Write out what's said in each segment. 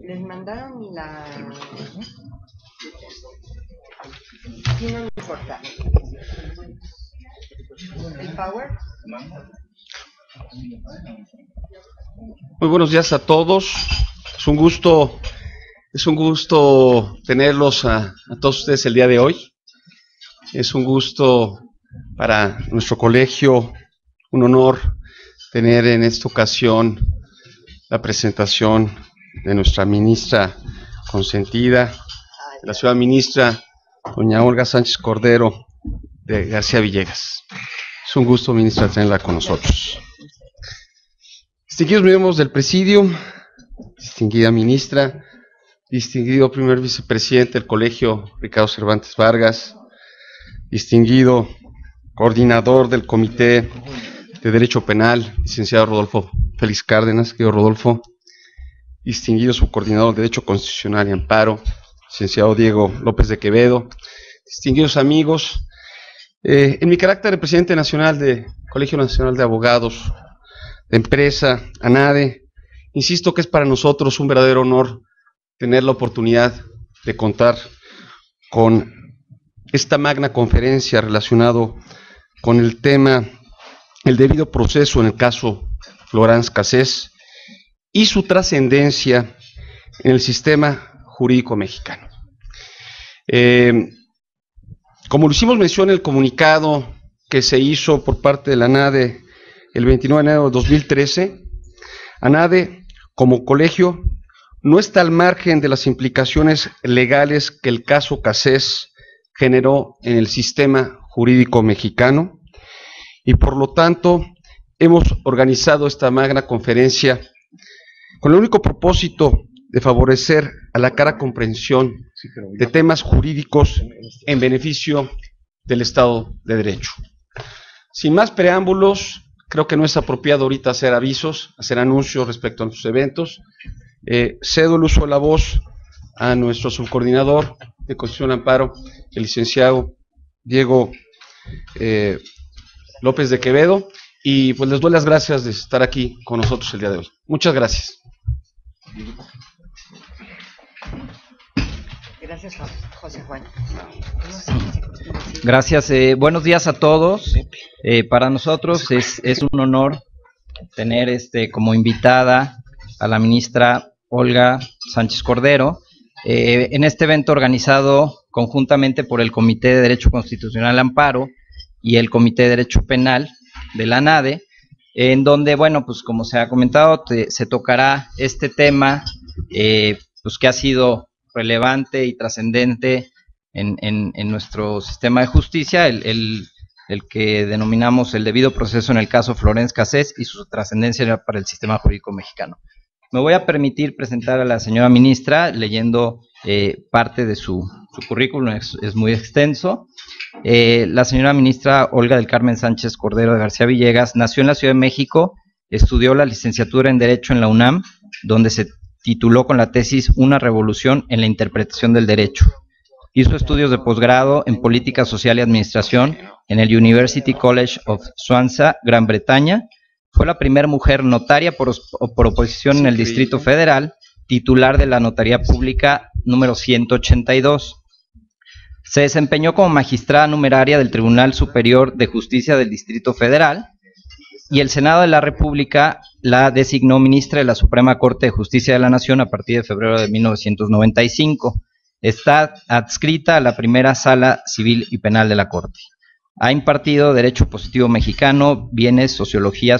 Les mandaron la... Sí, no me importa. ¿El power? Muy buenos días a todos. Es un gusto tenerlos a todos ustedes el día de hoy. Es un gusto para nuestro colegio, un honor tener en esta ocasión la presentación de nuestra ministra consentida, la ciudad ministra, doña Olga Sánchez Cordero de García Villegas. Es un gusto, ministra, tenerla con nosotros. Distinguidos miembros del presidium, distinguida ministra, distinguido primer vicepresidente del colegio Ricardo Cervantes Vargas, distinguido coordinador del Comité de Derecho Penal, licenciado Rodolfo Félix Cárdenas, querido Rodolfo, distinguido subcoordinador de Derecho Constitucional y Amparo, licenciado Diego López de Quevedo, distinguidos amigos, en mi carácter de presidente nacional del Colegio Nacional de Abogados de Empresa, ANADE, insisto que es para nosotros un verdadero honor tener la oportunidad de contar con esta magna conferencia relacionado con el tema, el debido proceso en el caso Florence Cassés y su trascendencia en el sistema jurídico mexicano. Como lo hicimos mención en el comunicado que se hizo por parte de la ANADE el 29 de enero de 2013, ANADE, como colegio, no está al margen de las implicaciones legales que el caso Cassés generó en el sistema jurídico mexicano y por lo tanto hemos organizado esta magna conferencia con el único propósito de favorecer a la clara comprensión de temas jurídicos en beneficio del Estado de Derecho. Sin más preámbulos, creo que no es apropiado ahorita hacer avisos, hacer anuncios respecto a nuestros eventos. Cedo el uso de la voz a nuestro subcoordinador de Constitución y Amparo, el licenciado Diego López de Quevedo, y pues les doy las gracias de estar aquí con nosotros el día de hoy. Muchas gracias. Gracias, José Juan. Gracias. Buenos días a todos. Para nosotros es un honor tener como invitada a la ministra Olga Sánchez Cordero en este evento organizado conjuntamente por el Comité de Derecho Constitucional Amparo y el Comité de Derecho Penal de la ANADE, en donde, bueno, pues como se ha comentado, se tocará este tema pues que ha sido relevante y trascendente en nuestro sistema de justicia, el que denominamos el debido proceso en el caso Florence Cassés y su trascendencia para el sistema jurídico mexicano. Me voy a permitir presentar a la señora ministra leyendo parte de su currículum, es muy extenso. La señora ministra Olga del Carmen Sánchez Cordero de García Villegas nació en la Ciudad de México, estudió la licenciatura en Derecho en la UNAM, donde se tituló con la tesis Una revolución en la interpretación del derecho. Hizo estudios de posgrado en Política Social y Administración en el University College of Swansea, Gran Bretaña. Fue la primera mujer notaria por oposición en el Distrito Federal, titular de la Notaría Pública número 182. Se desempeñó como magistrada numeraria del Tribunal Superior de Justicia del Distrito Federal y el Senado de la República la designó ministra de la Suprema Corte de Justicia de la Nación a partir de febrero de 1995. Está adscrita a la primera Sala Civil y Penal de la Corte. Ha impartido Derecho Positivo Mexicano, Bienes, Sociología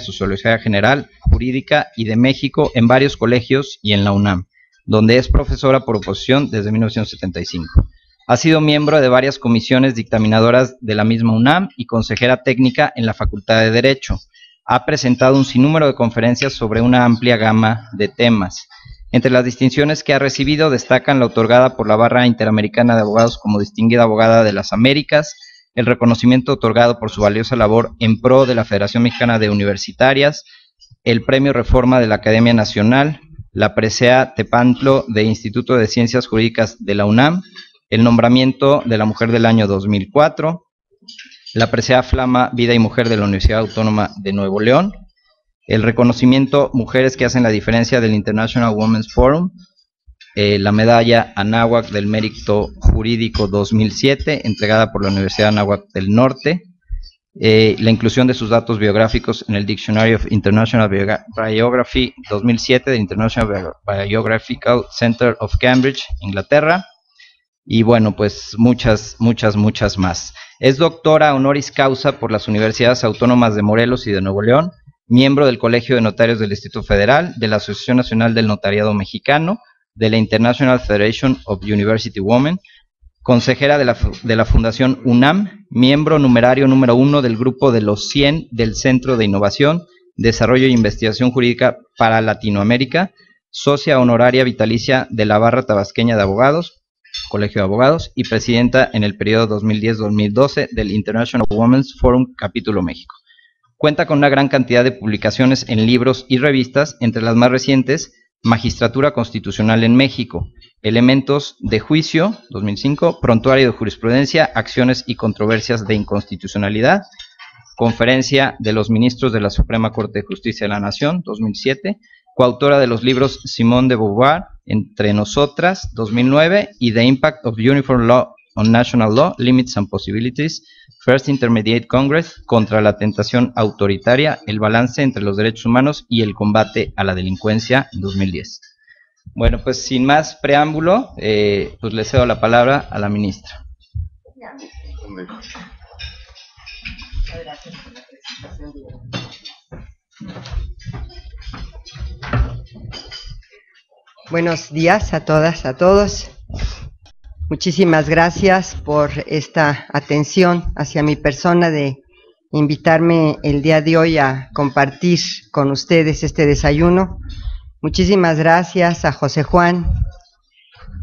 General, Jurídica y de México en varios colegios y en la UNAM, donde es profesora por oposición desde 1975. Ha sido miembro de varias comisiones dictaminadoras de la misma UNAM y consejera técnica en la Facultad de Derecho. Ha presentado un sinnúmero de conferencias sobre una amplia gama de temas. Entre las distinciones que ha recibido destacan la otorgada por la Barra Interamericana de Abogados como distinguida abogada de las Américas, el reconocimiento otorgado por su valiosa labor en pro de la Federación Mexicana de Universitarias, el Premio Reforma de la Academia Nacional, la presea Tepantlo de Instituto de Ciencias Jurídicas de la UNAM, el nombramiento de la Mujer del año 2004, la presea Flama Vida y Mujer de la Universidad Autónoma de Nuevo León, el reconocimiento Mujeres que hacen la diferencia del International Women's Forum, la medalla Anáhuac del Mérito Jurídico 2007, entregada por la Universidad Anáhuac del Norte, la inclusión de sus datos biográficos en el Dictionary of International Biography 2007 del International Biographical Center of Cambridge, Inglaterra, y bueno, pues muchas más. Es doctora honoris causa por las Universidades Autónomas de Morelos y de Nuevo León, miembro del Colegio de Notarios del Distrito Federal, de la Asociación Nacional del Notariado Mexicano, de la International Federation of University Women, consejera de la Fundación UNAM, miembro numerario número 1 del grupo de los 100 del Centro de Innovación, Desarrollo e Investigación Jurídica para Latinoamérica, socia honoraria vitalicia de la Barra Tabasqueña de Abogados, Colegio de Abogados, y presidenta en el periodo 2010-2012 del International Women's Forum Capítulo México. Cuenta con una gran cantidad de publicaciones en libros y revistas, entre las más recientes, Magistratura Constitucional en México, Elementos de Juicio, 2005, Prontuario de Jurisprudencia, Acciones y Controversias de Inconstitucionalidad, Conferencia de los Ministros de la Suprema Corte de Justicia de la Nación, 2007, coautora de los libros Simone de Beauvoir, Entre Nosotras, 2009, y The Impact of Uniform Law on National Law, Limits and Possibilities, First Intermediate Congress, Contra la Tentación Autoritaria, el balance entre los derechos humanos y el combate a la delincuencia, 2010. Bueno, pues sin más preámbulo, pues le cedo la palabra a la ministra. Gracias por la presentación. Buenos días a todas, a todos. Muchísimas gracias por esta atención hacia mi persona de invitarme el día de hoy a compartir con ustedes este desayuno. Muchísimas gracias a José Juan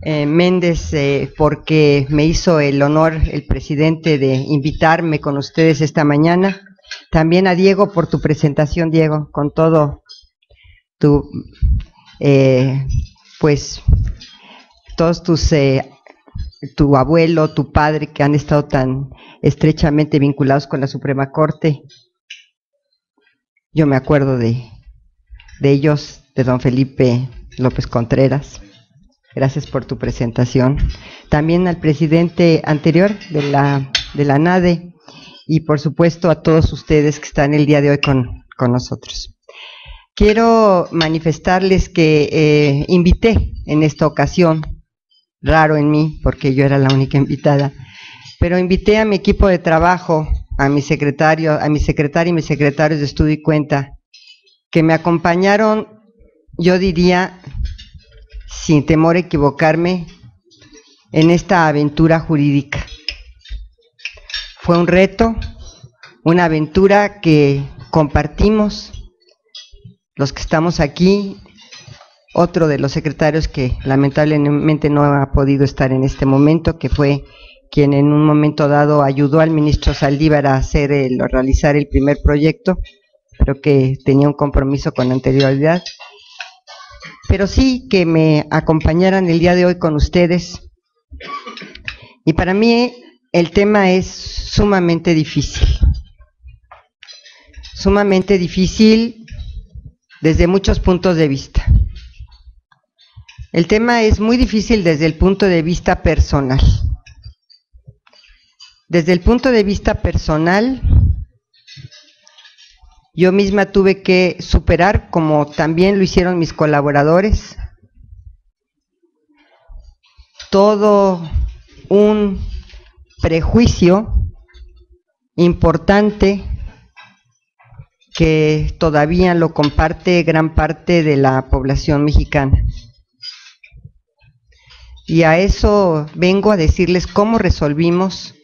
Méndez porque me hizo el honor, el presidente, de invitarme con ustedes esta mañana. También a Diego por tu presentación, Diego, con todo tu, pues, todos tus, tu abuelo, tu padre, que han estado tan estrechamente vinculados con la Suprema Corte. Yo me acuerdo de ellos, de don Felipe López Contreras. Gracias por tu presentación. También al presidente anterior de la NADE y por supuesto a todos ustedes que están el día de hoy con nosotros. Quiero manifestarles que invité en esta ocasión, raro en mí porque yo era la única invitada, pero invité a mi equipo de trabajo, a mi secretaria y mis secretarios de estudio y cuenta, que me acompañaron, yo diría, sin temor a equivocarme, en esta aventura jurídica. Fue un reto, una aventura que compartimos los que estamos aquí, otro de los secretarios que lamentablemente no ha podido estar en este momento, que fue quien en un momento dado ayudó al ministro Saldívar a realizar el primer proyecto, pero que tenía un compromiso con anterioridad. Pero sí que me acompañaran el día de hoy con ustedes. Y para mí el tema es sumamente difícil desde muchos puntos de vista. El tema es muy difícil desde el punto de vista personal. Desde el punto de vista personal, yo misma tuve que superar, como también lo hicieron mis colaboradores, todo un prejuicio importante que todavía lo comparte gran parte de la población mexicana. Y a eso vengo a decirles cómo resolvimos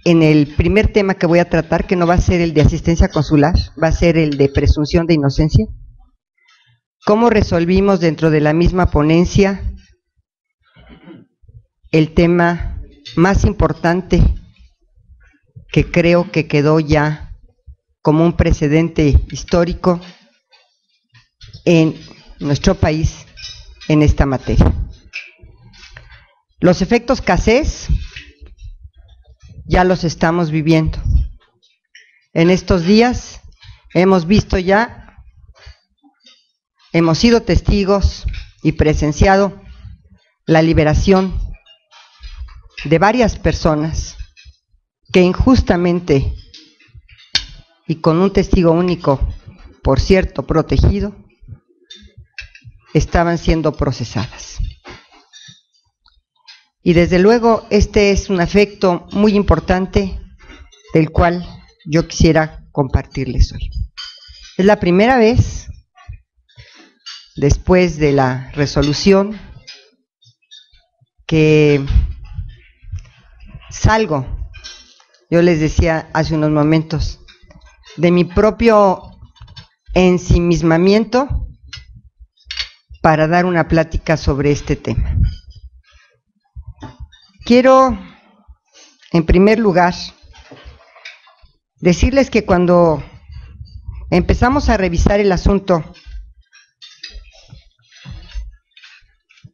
en el primer tema que voy a tratar, que no va a ser el de asistencia consular, va a ser el de presunción de inocencia. ¿Cómo resolvimos dentro de la misma ponencia el tema más importante que creo que quedó ya como un precedente histórico en nuestro país en esta materia? Los efectos Cassés ya los estamos viviendo. En estos días hemos visto ya, hemos sido testigos y presenciado la liberación de varias personas que injustamente y con un testigo único, por cierto, protegido, estaban siendo procesadas. Y desde luego este es un afecto muy importante del cual yo quisiera compartirles hoy. Es la primera vez, después de la resolución, que salgo, yo les decía hace unos momentos, de mi propio ensimismamiento para dar una plática sobre este tema. Quiero, en primer lugar, decirles que cuando empezamos a revisar el asunto,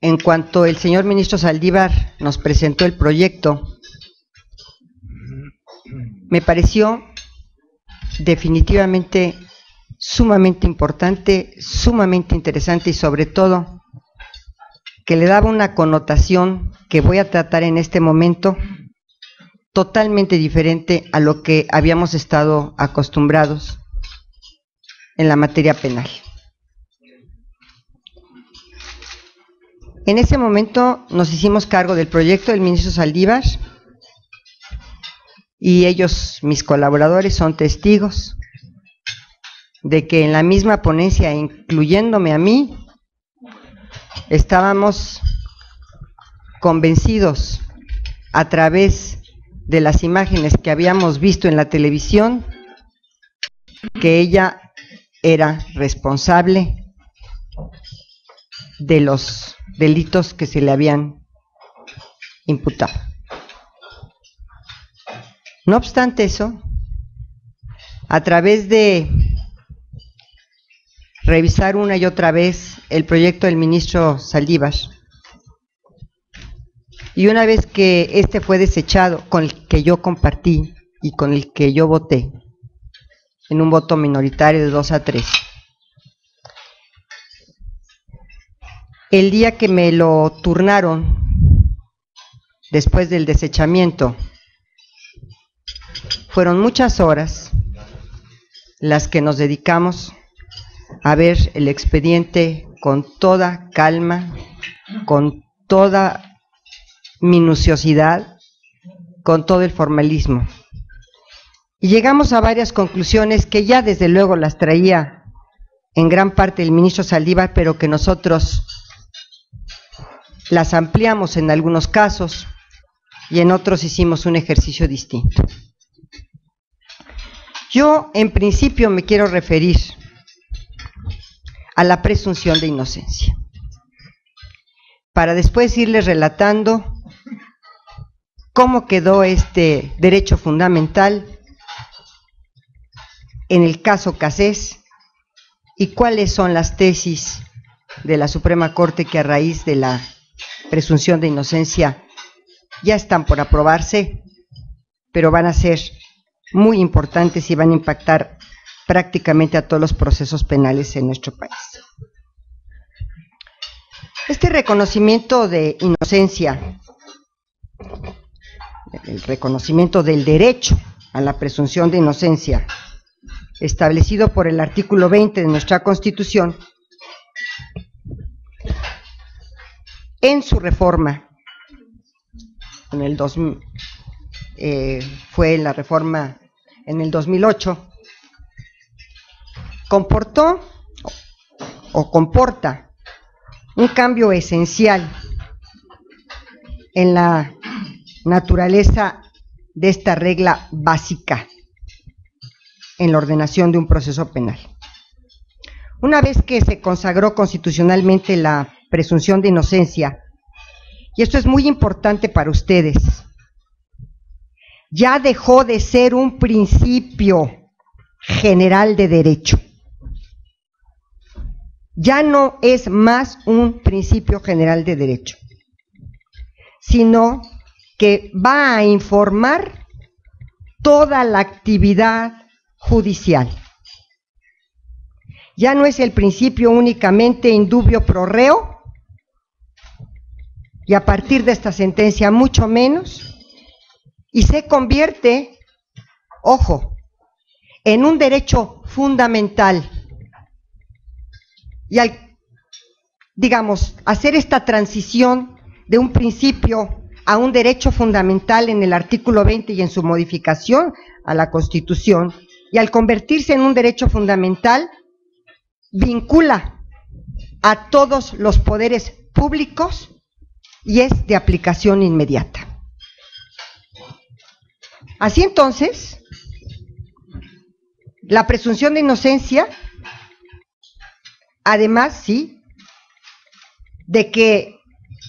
en cuanto el señor ministro Saldívar nos presentó el proyecto, me pareció definitivamente sumamente importante, sumamente interesante y sobre todo que le daba una connotación que voy a tratar en este momento totalmente diferente a lo que habíamos estado acostumbrados en la materia penal. En ese momento nos hicimos cargo del proyecto del ministro Saldívar y ellos, mis colaboradores, son testigos de que en la misma ponencia, incluyéndome a mí, estábamos convencidos a través de las imágenes que habíamos visto en la televisión que ella era responsable de los delitos que se le habían imputado. No obstante eso, a través de revisar una y otra vez el proyecto del ministro Saldívar, y una vez que este fue desechado, con el que yo compartí y con el que yo voté, en un voto minoritario de 2-3, el día que me lo turnaron, después del desechamiento, fueron muchas horas las que nos dedicamos a ver el expediente con toda calma, con toda minuciosidad, con todo el formalismo. Y llegamos a varias conclusiones que ya desde luego las traía en gran parte el ministro Saldívar, pero que nosotros las ampliamos en algunos casos y en otros hicimos un ejercicio distinto. Yo, en principio, me quiero referir a la presunción de inocencia, para después irles relatando cómo quedó este derecho fundamental en el caso Cassés y cuáles son las tesis de la Suprema Corte que a raíz de la presunción de inocencia ya están por aprobarse, pero van a ser muy importantes y van a impactar prácticamente a todos los procesos penales en nuestro país. Este reconocimiento de inocencia, el reconocimiento del derecho a la presunción de inocencia, establecido por el artículo 20 de nuestra Constitución, en su reforma, en el 2000, fue la reforma en el 2008, comporta un cambio esencial en la naturaleza de esta regla básica en la ordenación de un proceso penal. Una vez que se consagró constitucionalmente la presunción de inocencia, y esto es muy importante para ustedes, ya dejó de ser un principio general de derecho. Ya no es más un principio general de derecho, sino que va a informar toda la actividad judicial. Ya no es el principio únicamente indubio pro reo, y a partir de esta sentencia mucho menos, y se convierte, ojo, en un derecho fundamental. Y al, digamos, hacer esta transición de un principio a un derecho fundamental en el artículo 20 y en su modificación a la Constitución, y al convertirse en un derecho fundamental, vincula a todos los poderes públicos y es de aplicación inmediata. Así entonces, la presunción de inocencia, además, sí, de que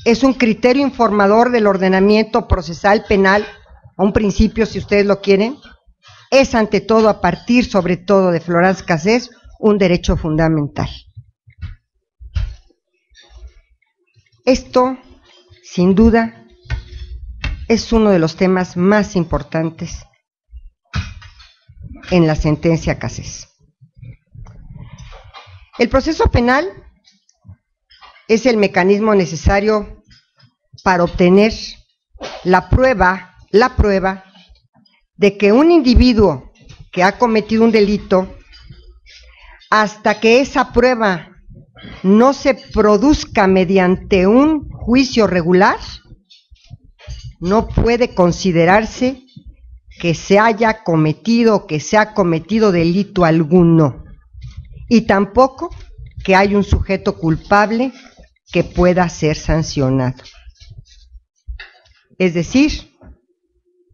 es un criterio informador del ordenamiento procesal penal, un principio si ustedes lo quieren, es ante todo, a partir sobre todo de Florence Cassés, un derecho fundamental. Esto, sin duda, es uno de los temas más importantes en la sentencia Cassés. El proceso penal es el mecanismo necesario para obtener la prueba de que un individuo que ha cometido un delito, hasta que esa prueba no se produzca mediante un juicio regular, no puede considerarse que se haya cometido o que se ha cometido delito alguno, y tampoco que haya un sujeto culpable que pueda ser sancionado. Es decir,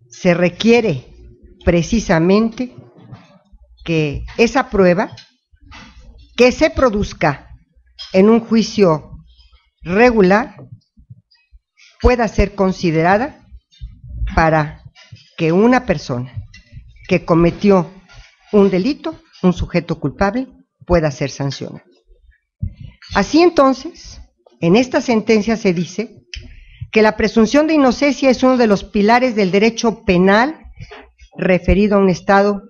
se requiere precisamente que esa prueba que se produzca en un juicio regular pueda ser considerada para que una persona que cometió un delito, un sujeto culpable, pueda ser sancionado. Así entonces, en esta sentencia se dice que la presunción de inocencia es uno de los pilares del derecho penal referido a un Estado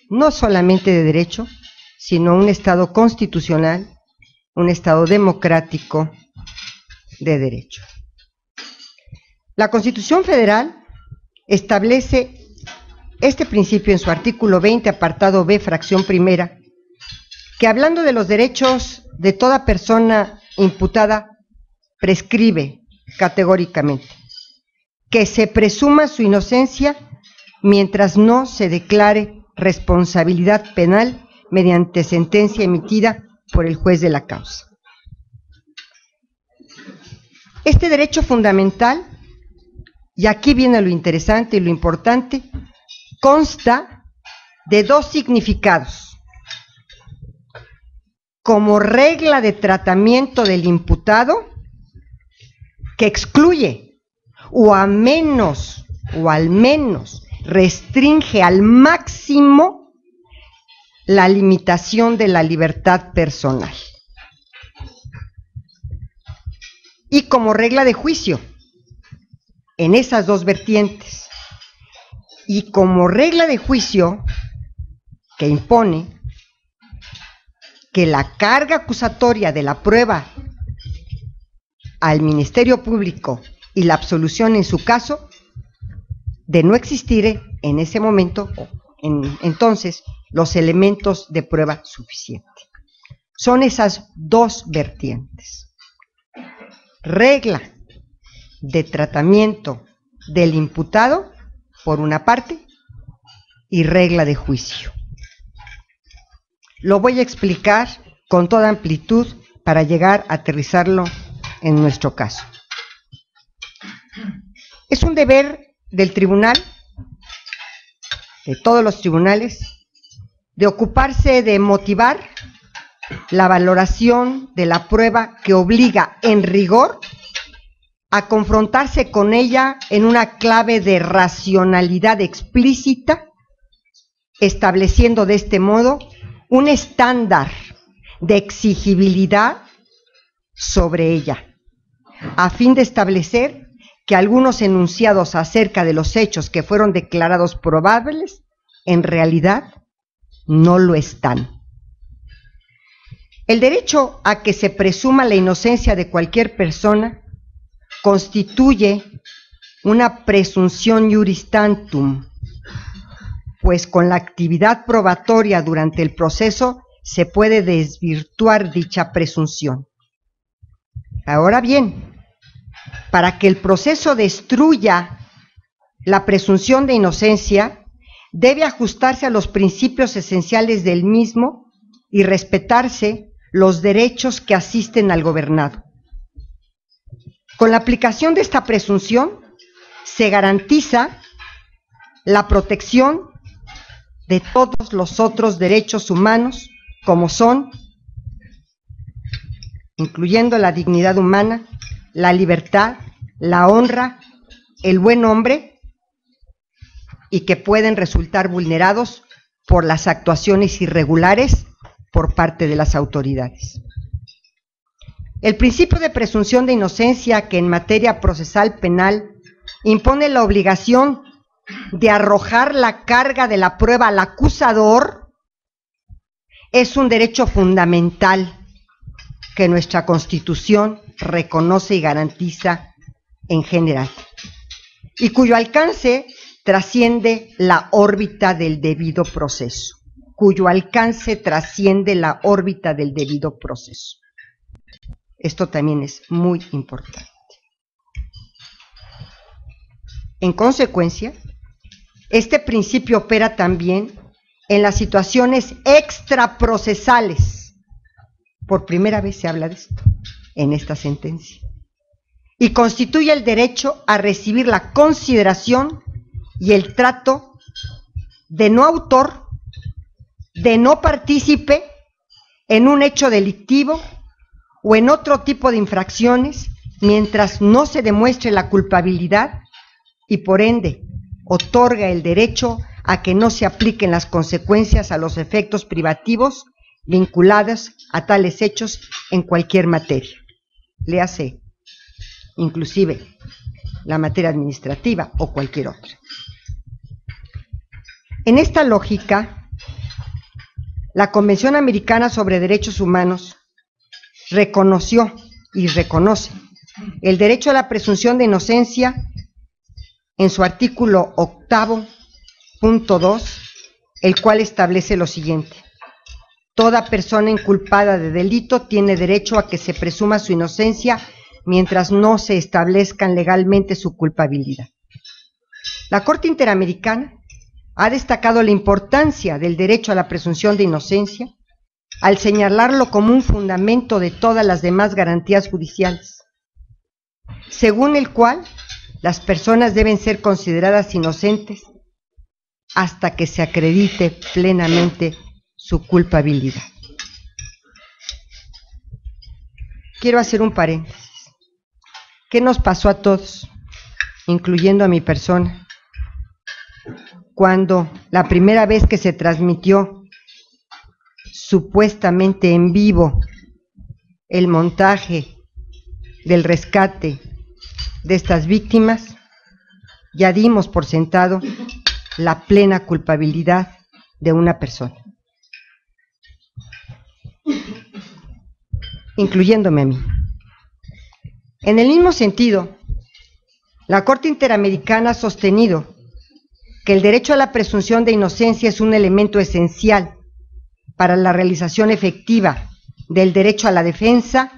no solamente de derecho, sino un Estado constitucional, un Estado democrático de derecho. La Constitución Federal establece este principio en su artículo 20, apartado B, fracción primera, que hablando de los derechos de toda persona imputada, prescribe categóricamente que se presuma su inocencia mientras no se declare responsabilidad penal mediante sentencia emitida por el juez de la causa. Este derecho fundamental, y aquí viene lo interesante y lo importante, consta de dos significados: como regla de tratamiento del imputado, que excluye o al menos restringe al máximo la limitación de la libertad personal, y como regla de juicio en esas dos vertientes, y como regla de juicio que impone que la carga acusatoria de la prueba al Ministerio Público y la absolución en su caso, de no existir en ese momento, entonces, los elementos de prueba suficiente. Son esas dos vertientes: regla de tratamiento del imputado, por una parte, y regla de juicio. Lo voy a explicar con toda amplitud para llegar a aterrizarlo en nuestro caso. Es un deber del tribunal, de todos los tribunales, de ocuparse de motivar la valoración de la prueba que obliga en rigor a confrontarse con ella en una clave de racionalidad explícita, estableciendo de este modo un estándar de exigibilidad sobre ella, a fin de establecer que algunos enunciados acerca de los hechos que fueron declarados probables, en realidad no lo están. El derecho a que se presuma la inocencia de cualquier persona constituye una presunción iuris tantum, pues con la actividad probatoria durante el proceso se puede desvirtuar dicha presunción. Ahora bien, para que el proceso destruya la presunción de inocencia, debe ajustarse a los principios esenciales del mismo y respetarse los derechos que asisten al gobernado. Con la aplicación de esta presunción se garantiza la protección de todos los otros derechos humanos, como son, incluyendo la dignidad humana, la libertad, la honra, el buen nombre, y que pueden resultar vulnerados por las actuaciones irregulares por parte de las autoridades. El principio de presunción de inocencia, que en materia procesal penal impone la obligación de arrojar la carga de la prueba al acusador, es un derecho fundamental que nuestra Constitución reconoce y garantiza en general, y cuyo alcance trasciende la órbita del debido proceso. Esto también es muy importante. En consecuencia, este principio opera también en las situaciones extraprocesales. Por primera vez se habla de esto en esta sentencia. Y constituye el derecho a recibir la consideración y el trato de no autor, de no partícipe en un hecho delictivo o en otro tipo de infracciones, mientras no se demuestre la culpabilidad, y por ende otorga el derecho a que no se apliquen las consecuencias a los efectos privativos vinculados a tales hechos en cualquier materia. Léase, inclusive la materia administrativa o cualquier otra. En esta lógica, la Convención Americana sobre Derechos Humanos reconoció y reconoce el derecho a la presunción de inocencia en su artículo 8.2, el cual establece lo siguiente: toda persona inculpada de delito tiene derecho a que se presuma su inocencia mientras no se establezcan legalmente su culpabilidad. La Corte Interamericana ha destacado la importancia del derecho a la presunción de inocencia al señalarlo como un fundamento de todas las demás garantías judiciales, según el cual las personas deben ser consideradas inocentes hasta que se acredite plenamente su culpabilidad. Quiero hacer un paréntesis. ¿Qué nos pasó a todos, incluyendo a mi persona, cuando la primera vez que se transmitió supuestamente en vivo el montaje del rescate de estas víctimas, ya dimos por sentado la plena culpabilidad de una persona, incluyéndome a mí? En el mismo sentido, la Corte Interamericana ha sostenido que el derecho a la presunción de inocencia es un elemento esencial para la realización efectiva del derecho a la defensa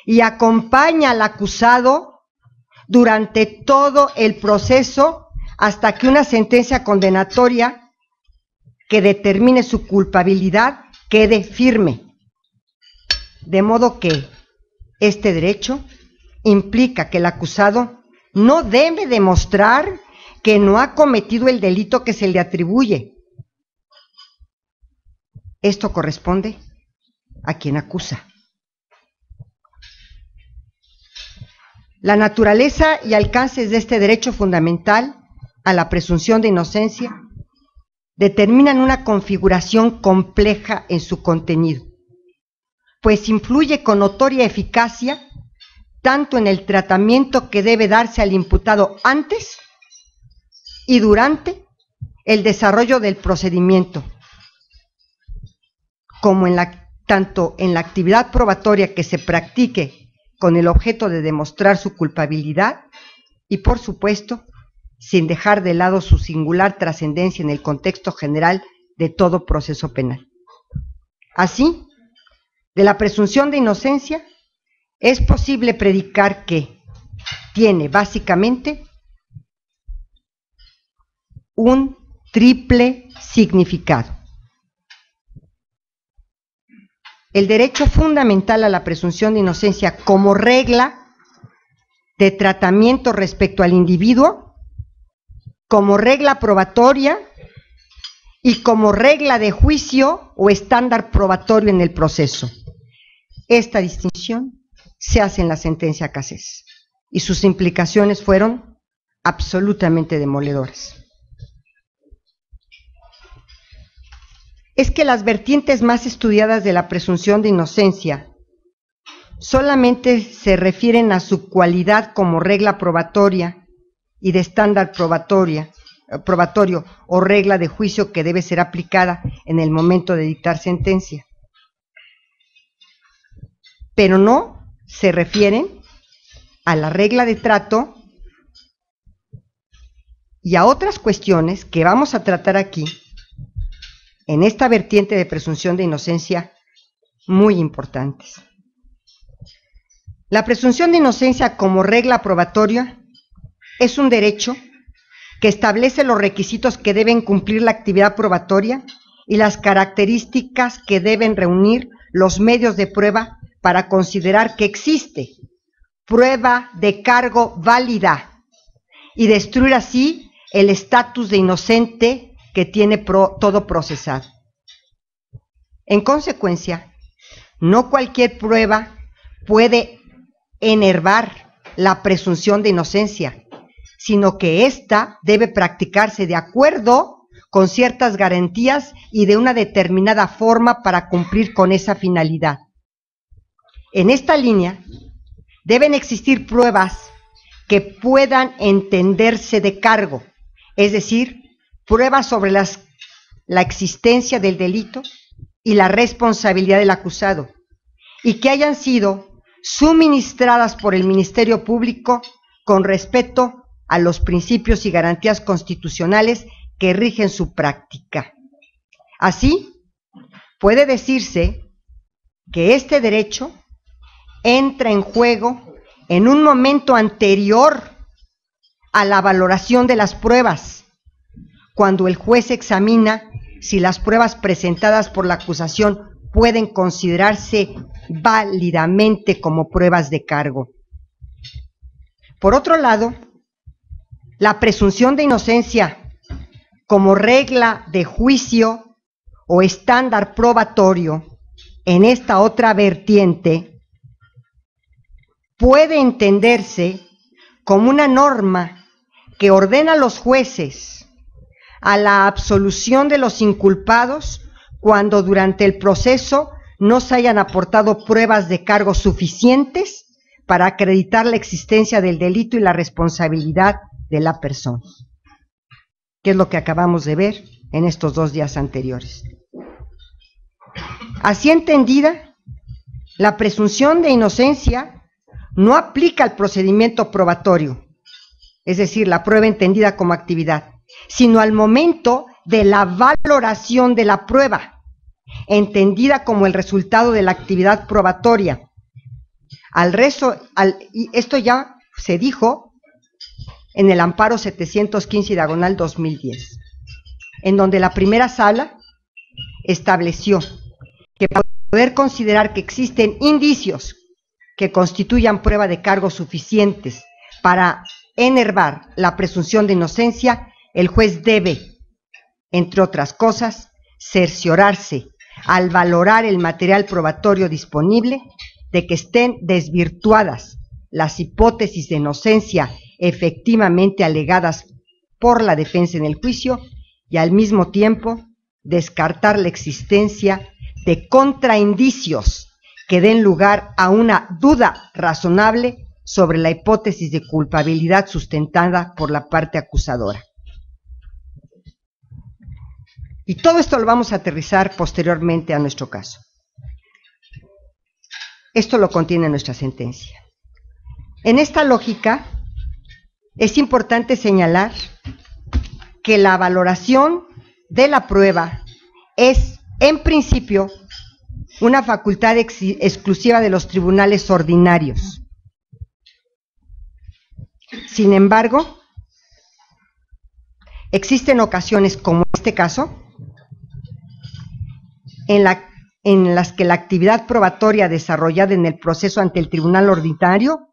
y acompaña al acusado durante todo el proceso hasta que una sentencia condenatoria que determine su culpabilidad quede firme. De modo que este derecho implica que el acusado no debe demostrar que no ha cometido el delito que se le atribuye. Esto corresponde a quien acusa. La naturaleza y alcances de este derecho fundamental a la presunción de inocencia determinan una configuración compleja en su contenido, pues influye con notoria eficacia tanto en el tratamiento que debe darse al imputado antes y durante el desarrollo del procedimiento, como tanto en la actividad probatoria que se practique con el objeto de demostrar su culpabilidad y, por supuesto, sin dejar de lado su singular trascendencia en el contexto general de todo proceso penal. Así, de la presunción de inocencia es posible predicar que tiene básicamente un triple significado. El derecho fundamental a la presunción de inocencia como regla de tratamiento respecto al individuo, como regla probatoria y como regla de juicio o estándar probatorio en el proceso. Esta distinción se hace en la sentencia Cassés y sus implicaciones fueron absolutamente demoledoras. Es que las vertientes más estudiadas de la presunción de inocencia solamente se refieren a su cualidad como regla probatoria y de estándar probatorio o regla de juicio que debe ser aplicada en el momento de dictar sentencia. Pero no se refieren a la regla de trato y a otras cuestiones que vamos a tratar aquí en esta vertiente de presunción de inocencia muy importantes. La presunción de inocencia como regla probatoria es un derecho que establece los requisitos que deben cumplir la actividad probatoria y las características que deben reunir los medios de prueba para considerar que existe prueba de cargo válida y destruir así el estatus de inocente que tiene todo procesado. En consecuencia, no cualquier prueba puede enervar la presunción de inocencia, sino que ésta debe practicarse de acuerdo con ciertas garantías y de una determinada forma para cumplir con esa finalidad. En esta línea, deben existir pruebas que puedan entenderse de cargo, es decir, pruebas sobre la existencia del delito y la responsabilidad del acusado, y que hayan sido suministradas por el Ministerio Público con respeto a los principios y garantías constitucionales que rigen su práctica. Así, puede decirse que este derecho entra en juego en un momento anterior a la valoración de las pruebas, cuando el juez examina si las pruebas presentadas por la acusación pueden considerarse válidamente como pruebas de cargo. Por otro lado, la presunción de inocencia como regla de juicio o estándar probatorio en esta otra vertiente puede entenderse como una norma que ordena a los jueces a la absolución de los inculpados cuando durante el proceso no se hayan aportado pruebas de cargo suficientes para acreditar la existencia del delito y la responsabilidad de la persona, que es lo que acabamos de ver en estos 2 días anteriores. Así entendida, la presunción de inocencia no aplica al procedimiento probatorio, es decir, la prueba entendida como actividad, sino al momento de la valoración de la prueba, entendida como el resultado de la actividad probatoria. Y esto ya se dijo en el amparo 715/2010, en donde la primera sala estableció que para poder considerar que existen indicios que constituyan prueba de cargo suficientes para enervar la presunción de inocencia, el juez debe, entre otras cosas, cerciorarse al valorar el material probatorio disponible de que estén desvirtuadas las hipótesis de inocencia efectivamente alegadas por la defensa en el juicio y al mismo tiempo descartar la existencia de contraindicios que den lugar a una duda razonable sobre la hipótesis de culpabilidad sustentada por la parte acusadora. Y todo esto lo vamos a aterrizar posteriormente a nuestro caso. Esto lo contiene nuestra sentencia. En esta lógica, es importante señalar que la valoración de la prueba es, en principio, una facultad exclusiva de los tribunales ordinarios. Sin embargo, existen ocasiones como este caso, en las que la actividad probatoria desarrollada en el proceso ante el tribunal ordinario,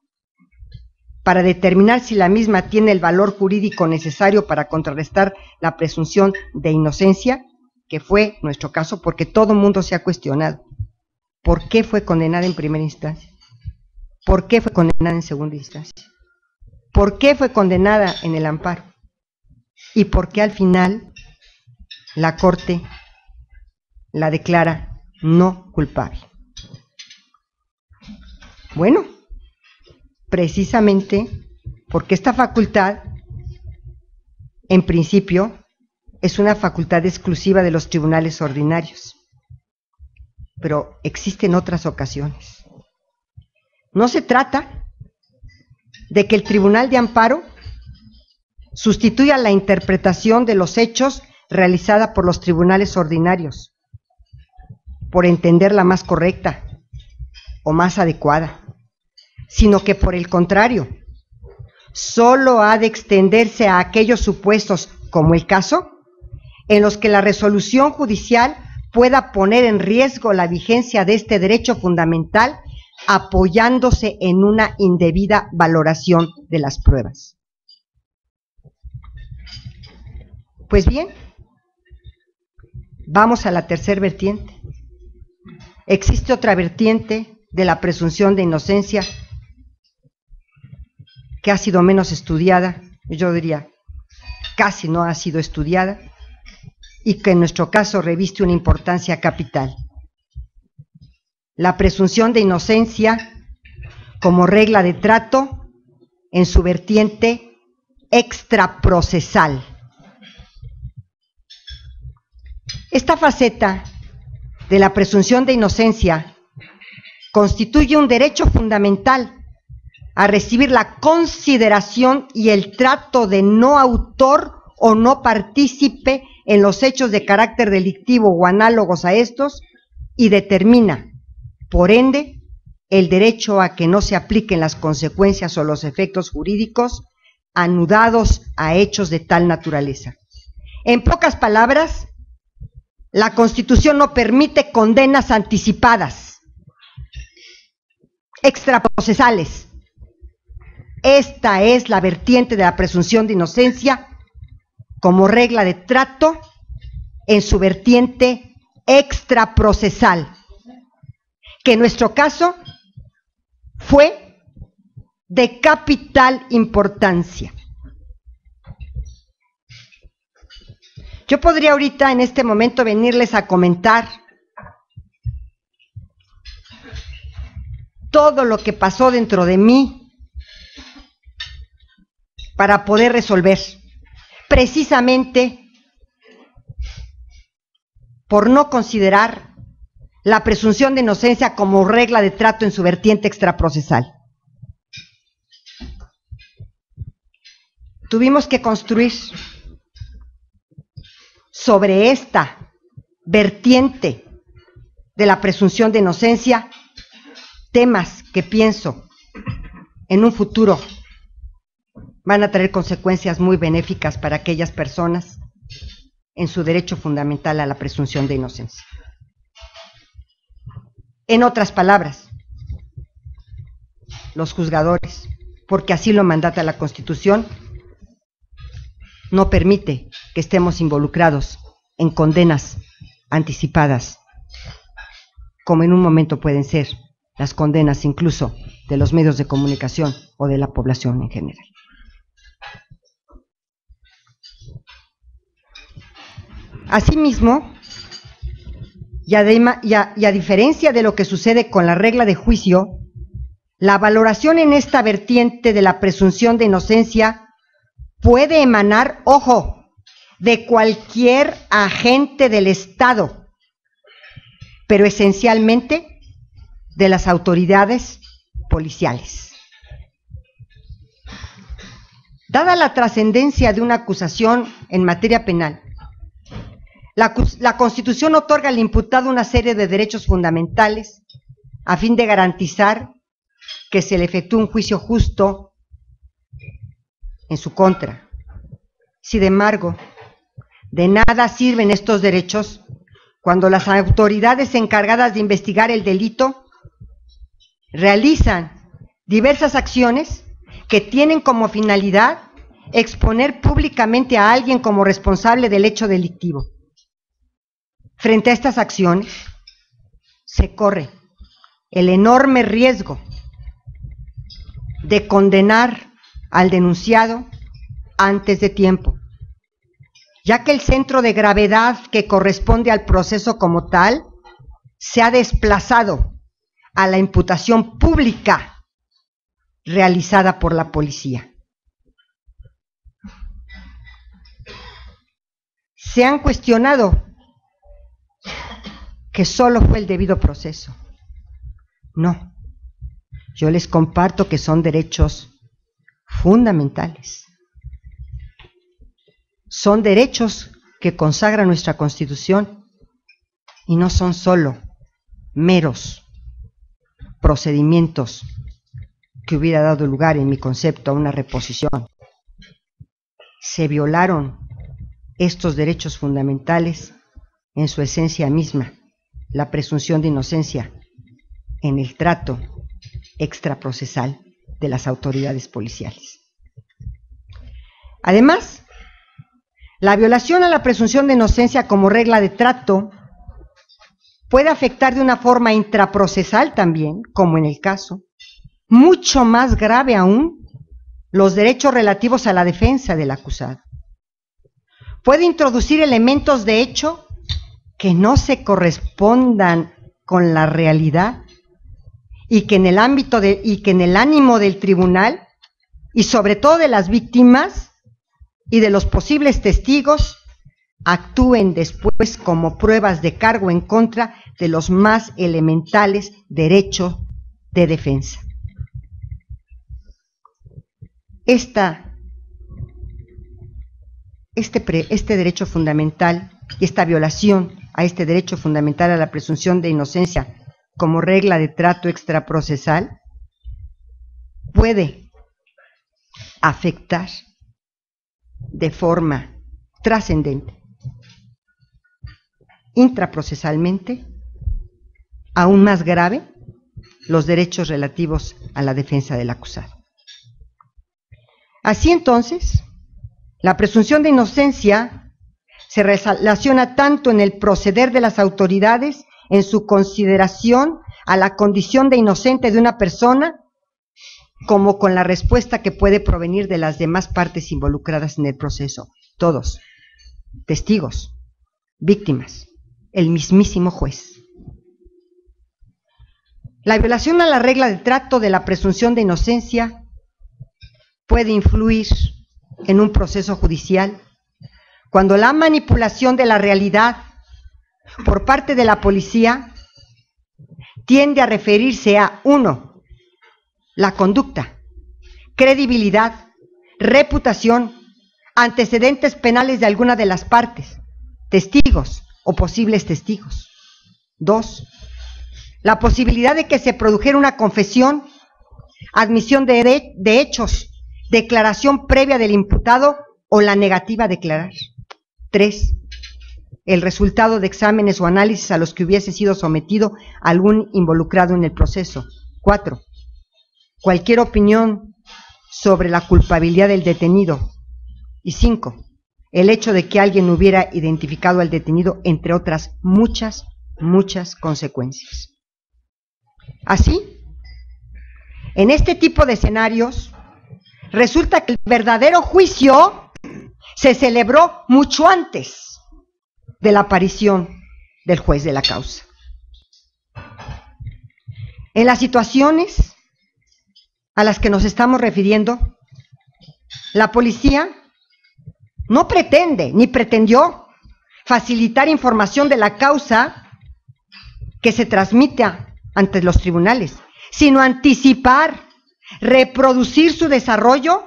para determinar si la misma tiene el valor jurídico necesario para contrarrestar la presunción de inocencia, que fue nuestro caso, porque todo el mundo se ha cuestionado. ¿Por qué fue condenada en primera instancia? ¿Por qué fue condenada en segunda instancia? ¿Por qué fue condenada en el amparo? ¿Y por qué al final la Corte la declara no culpable? Bueno, precisamente porque esta facultad, en principio, es una facultad exclusiva de los tribunales ordinarios, pero existen otras ocasiones. No se trata de que el Tribunal de Amparo sustituya la interpretación de los hechos realizada por los tribunales ordinarios, por entenderla más correcta o más adecuada, sino que por el contrario, solo ha de extenderse a aquellos supuestos, como el caso, en los que la resolución judicial pueda poner en riesgo la vigencia de este derecho fundamental, apoyándose en una indebida valoración de las pruebas. Pues bien, vamos a la tercera vertiente. Existe otra vertiente de la presunción de inocencia que ha sido menos estudiada, yo diría, casi no ha sido estudiada, y que en nuestro caso reviste una importancia capital. La presunción de inocencia como regla de trato en su vertiente extraprocesal. Esta faceta de la presunción de inocencia constituye un derecho fundamental a recibir la consideración y el trato de no autor o no partícipe en los hechos de carácter delictivo o análogos a estos, y determina, por ende, el derecho a que no se apliquen las consecuencias o los efectos jurídicos anudados a hechos de tal naturaleza. En pocas palabras, la Constitución no permite condenas anticipadas, extraprocesales. Esta es la vertiente de la presunción de inocencia como regla de trato en su vertiente extraprocesal, que en nuestro caso fue de capital importancia. Yo podría ahorita en este momento venirles a comentar todo lo que pasó dentro de mí para poder resolver, precisamente por no considerar la presunción de inocencia como regla de trato en su vertiente extraprocesal. Tuvimos que construir sobre esta vertiente de la presunción de inocencia temas que pienso en un futuro van a traer consecuencias muy benéficas para aquellas personas en su derecho fundamental a la presunción de inocencia. En otras palabras, los juzgadores, porque así lo mandata la Constitución, no permite que estemos involucrados en condenas anticipadas, como en un momento pueden ser las condenas incluso de los medios de comunicación o de la población en general. Asimismo, y a diferencia de lo que sucede con la regla de juicio, La valoración en esta vertiente de la presunción de inocencia puede emanar, ojo, de cualquier agente del Estado, pero esencialmente de las autoridades policiales. Dada la trascendencia de una acusación en materia penal, la Constitución otorga al imputado una serie de derechos fundamentales a fin de garantizar que se le efectúe un juicio justo en su contra. Sin embargo, de nada sirven estos derechos cuando las autoridades encargadas de investigar el delito realizan diversas acciones que tienen como finalidad exponer públicamente a alguien como responsable del hecho delictivo. Frente a estas acciones, se corre el enorme riesgo de condenar al denunciado antes de tiempo, ya que el centro de gravedad que corresponde al proceso como tal se ha desplazado a la imputación pública realizada por la policía. Se han cuestionado que solo fue el debido proceso. No, yo les comparto que son derechos fundamentales. Son derechos que consagra nuestra Constitución y no son solo meros procedimientos que hubiera dado lugar, en mi concepto, a una reposición. Se violaron estos derechos fundamentales en su esencia misma, la presunción de inocencia en el trato extraprocesal de las autoridades policiales. Además, la violación a la presunción de inocencia como regla de trato puede afectar de una forma intraprocesal también, como en el caso, mucho más grave aún, los derechos relativos a la defensa del acusado. Puede introducir elementos de hecho que no se correspondan con la realidad y que en el ánimo del tribunal y sobre todo de las víctimas y de los posibles testigos actúen después como pruebas de cargo en contra de los más elementales derechos de defensa. Este derecho fundamental y esta violación a este derecho fundamental a la presunción de inocencia como regla de trato extraprocesal puede afectar de forma trascendente, intraprocesalmente, aún más grave, los derechos relativos a la defensa del acusado. Así entonces, la presunción de inocencia se relaciona tanto en el proceder de las autoridades en su consideración a la condición de inocente de una persona, como con la respuesta que puede provenir de las demás partes involucradas en el proceso, todos, testigos, víctimas, el mismísimo juez. La violación a la regla de trato de la presunción de inocencia puede influir en un proceso judicial cuando la manipulación de la realidad por parte de la policía tiende a referirse a 1. La conducta, credibilidad, reputación, antecedentes penales de alguna de las partes, testigos o posibles testigos. 2. La posibilidad de que se produjera una confesión, admisión de hechos, declaración previa del imputado o la negativa a declarar. 3. El resultado de exámenes o análisis a los que hubiese sido sometido algún involucrado en el proceso. 4. Cualquier opinión sobre la culpabilidad del detenido. Y 5. El hecho de que alguien hubiera identificado al detenido, entre otras muchas consecuencias. Así, en este tipo de escenarios, resulta que el verdadero juicio se celebró mucho antes de la aparición del juez de la causa. En las situaciones a las que nos estamos refiriendo, la policía no pretende ni pretendió facilitar información de la causa que se transmite ante los tribunales, sino anticipar, reproducir su desarrollo,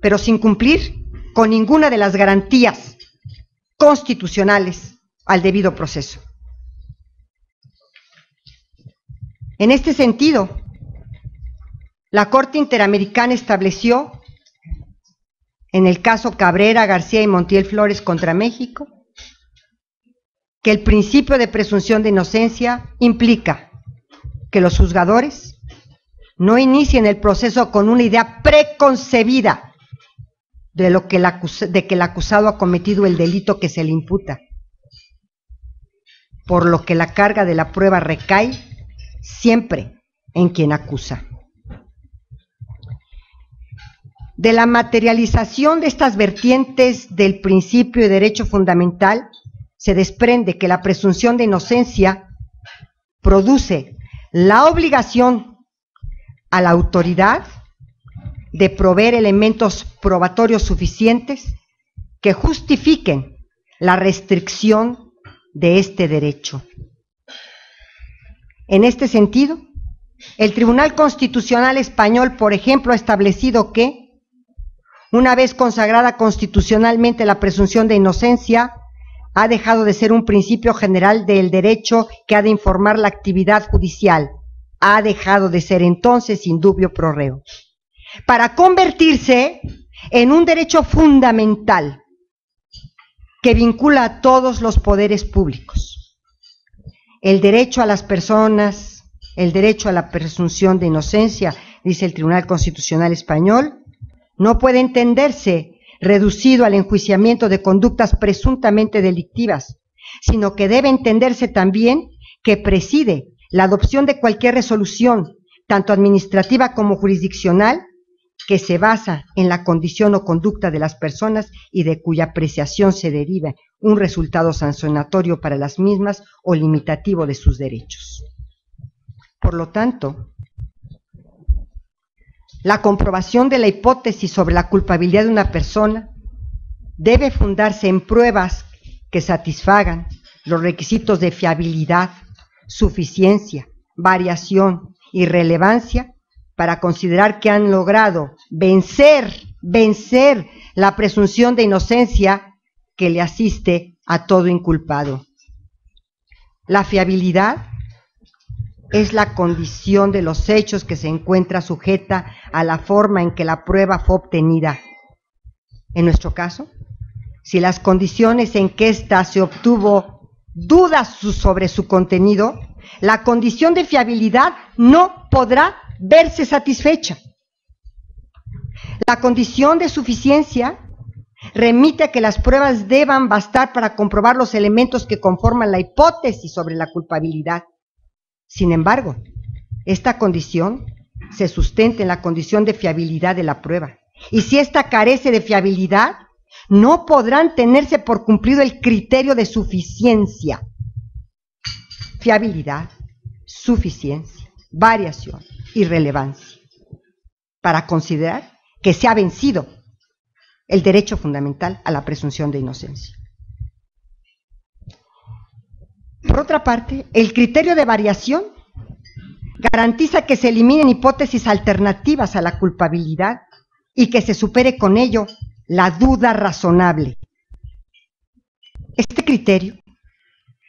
pero sin cumplir con ninguna de las garantías constitucionales al debido proceso. En este sentido, la Corte Interamericana estableció, en el caso Cabrera, García y Montiel Flores contra México, que el principio de presunción de inocencia implica que los juzgadores no inicien el proceso con una idea preconcebida de que el acusado ha cometido el delito que se le imputa, por lo que la carga de la prueba recae siempre en quien acusa. De la materialización de estas vertientes del principio de derecho fundamental se desprende que la presunción de inocencia produce la obligación a la autoridad de proveer elementos probatorios suficientes que justifiquen la restricción de este derecho. En este sentido, el Tribunal Constitucional Español, por ejemplo, ha establecido que, una vez consagrada constitucionalmente la presunción de inocencia, ha dejado de ser un principio general del derecho que ha de informar la actividad judicial. Ha dejado de ser entonces indubio pro reo, para convertirse en un derecho fundamental que vincula a todos los poderes públicos. El derecho a las personas, el derecho a la presunción de inocencia, dice el Tribunal Constitucional Español, no puede entenderse reducido al enjuiciamiento de conductas presuntamente delictivas, sino que debe entenderse también que preside la adopción de cualquier resolución, tanto administrativa como jurisdiccional, que se basa en la condición o conducta de las personas y de cuya apreciación se deriva un resultado sancionatorio para las mismas o limitativo de sus derechos. Por lo tanto, la comprobación de la hipótesis sobre la culpabilidad de una persona debe fundarse en pruebas que satisfagan los requisitos de fiabilidad, suficiencia, variación y relevancia para considerar que han logrado vencer la presunción de inocencia que le asiste a todo inculpado. La fiabilidad es la condición de los hechos que se encuentra sujeta a la forma en que la prueba fue obtenida. En nuestro caso, si las condiciones en que ésta se obtuvo dudas sobre su contenido, la condición de fiabilidad no podrá verse satisfecha. La condición de suficiencia remite a que las pruebas deban bastar para comprobar los elementos que conforman la hipótesis sobre la culpabilidad. Sin embargo, esta condición se sustenta en la condición de fiabilidad de la prueba. Y si ésta carece de fiabilidad, no podrán tenerse por cumplido el criterio de suficiencia. Fiabilidad, suficiencia, variación y relevancia, para considerar que se ha vencido el derecho fundamental a la presunción de inocencia. Por otra parte, el criterio de variación garantiza que se eliminen hipótesis alternativas a la culpabilidad y que se supere con ello la duda razonable. Este criterio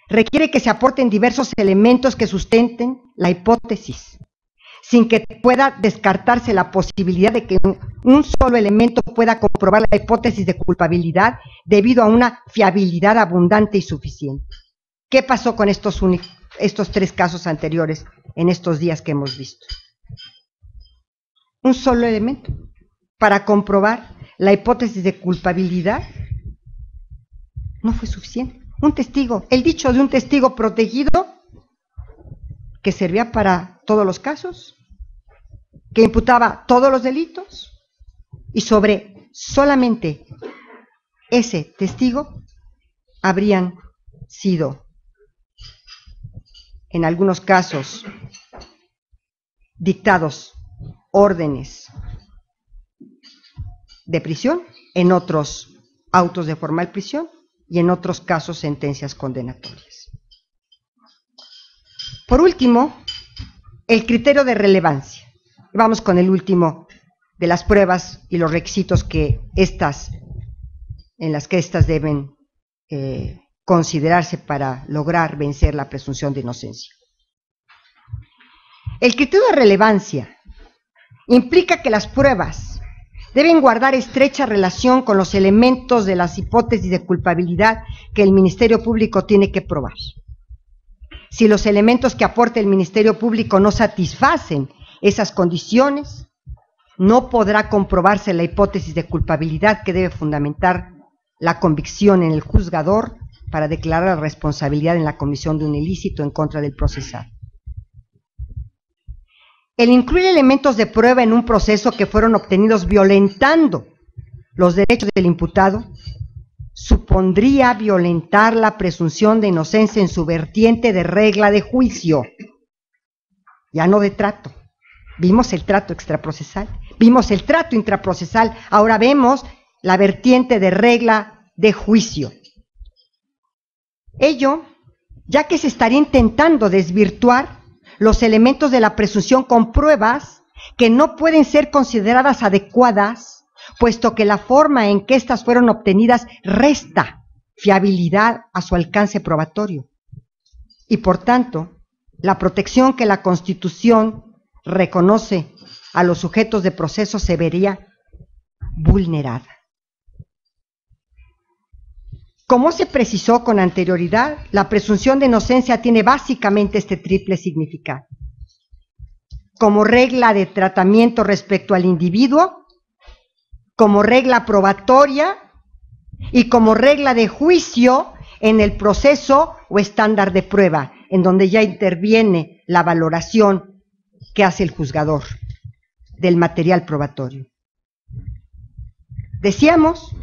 requiere que se aporten diversos elementos que sustenten la hipótesis, sin que pueda descartarse la posibilidad de que un solo elemento pueda comprobar la hipótesis de culpabilidad debido a una fiabilidad abundante y suficiente. ¿Qué pasó con estos tres casos anteriores en estos días que hemos visto? Un solo elemento para comprobar la hipótesis de culpabilidad no fue suficiente. Un testigo, el dicho de un testigo protegido que servía para todos los casos, que imputaba todos los delitos, y sobre solamente ese testigo habrían sido, en algunos casos, dictados órdenes de prisión, en otros autos de formal prisión y en otros casos sentencias condenatorias. Por último, el criterio de relevancia. Vamos con el último de las pruebas y los requisitos en las que estas deben considerarse para lograr vencer la presunción de inocencia. El criterio de relevancia implica que las pruebas deben guardar estrecha relación con los elementos de las hipótesis de culpabilidad que el Ministerio Público tiene que probar. Si los elementos que aporte el Ministerio Público no satisfacen esas condiciones, no podrá comprobarse la hipótesis de culpabilidad que debe fundamentar la convicción en el juzgador para declarar la responsabilidad en la comisión de un ilícito en contra del procesado. El incluir elementos de prueba en un proceso que fueron obtenidos violentando los derechos del imputado supondría violentar la presunción de inocencia en su vertiente de regla de juicio, ya no de trato. Vimos el trato extraprocesal, vimos el trato intraprocesal, ahora vemos la vertiente de regla de juicio. Ello, ya que se estaría intentando desvirtuar los elementos de la presunción con pruebas que no pueden ser consideradas adecuadas, puesto que la forma en que éstas fueron obtenidas resta fiabilidad a su alcance probatorio. Y por tanto, la protección que la Constitución reconoce a los sujetos de proceso se vería vulnerada. Como se precisó con anterioridad, la presunción de inocencia tiene básicamente este triple significado. Como regla de tratamiento respecto al individuo, como regla probatoria y como regla de juicio en el proceso o estándar de prueba, en donde ya interviene la valoración que hace el juzgador del material probatorio. Decíamos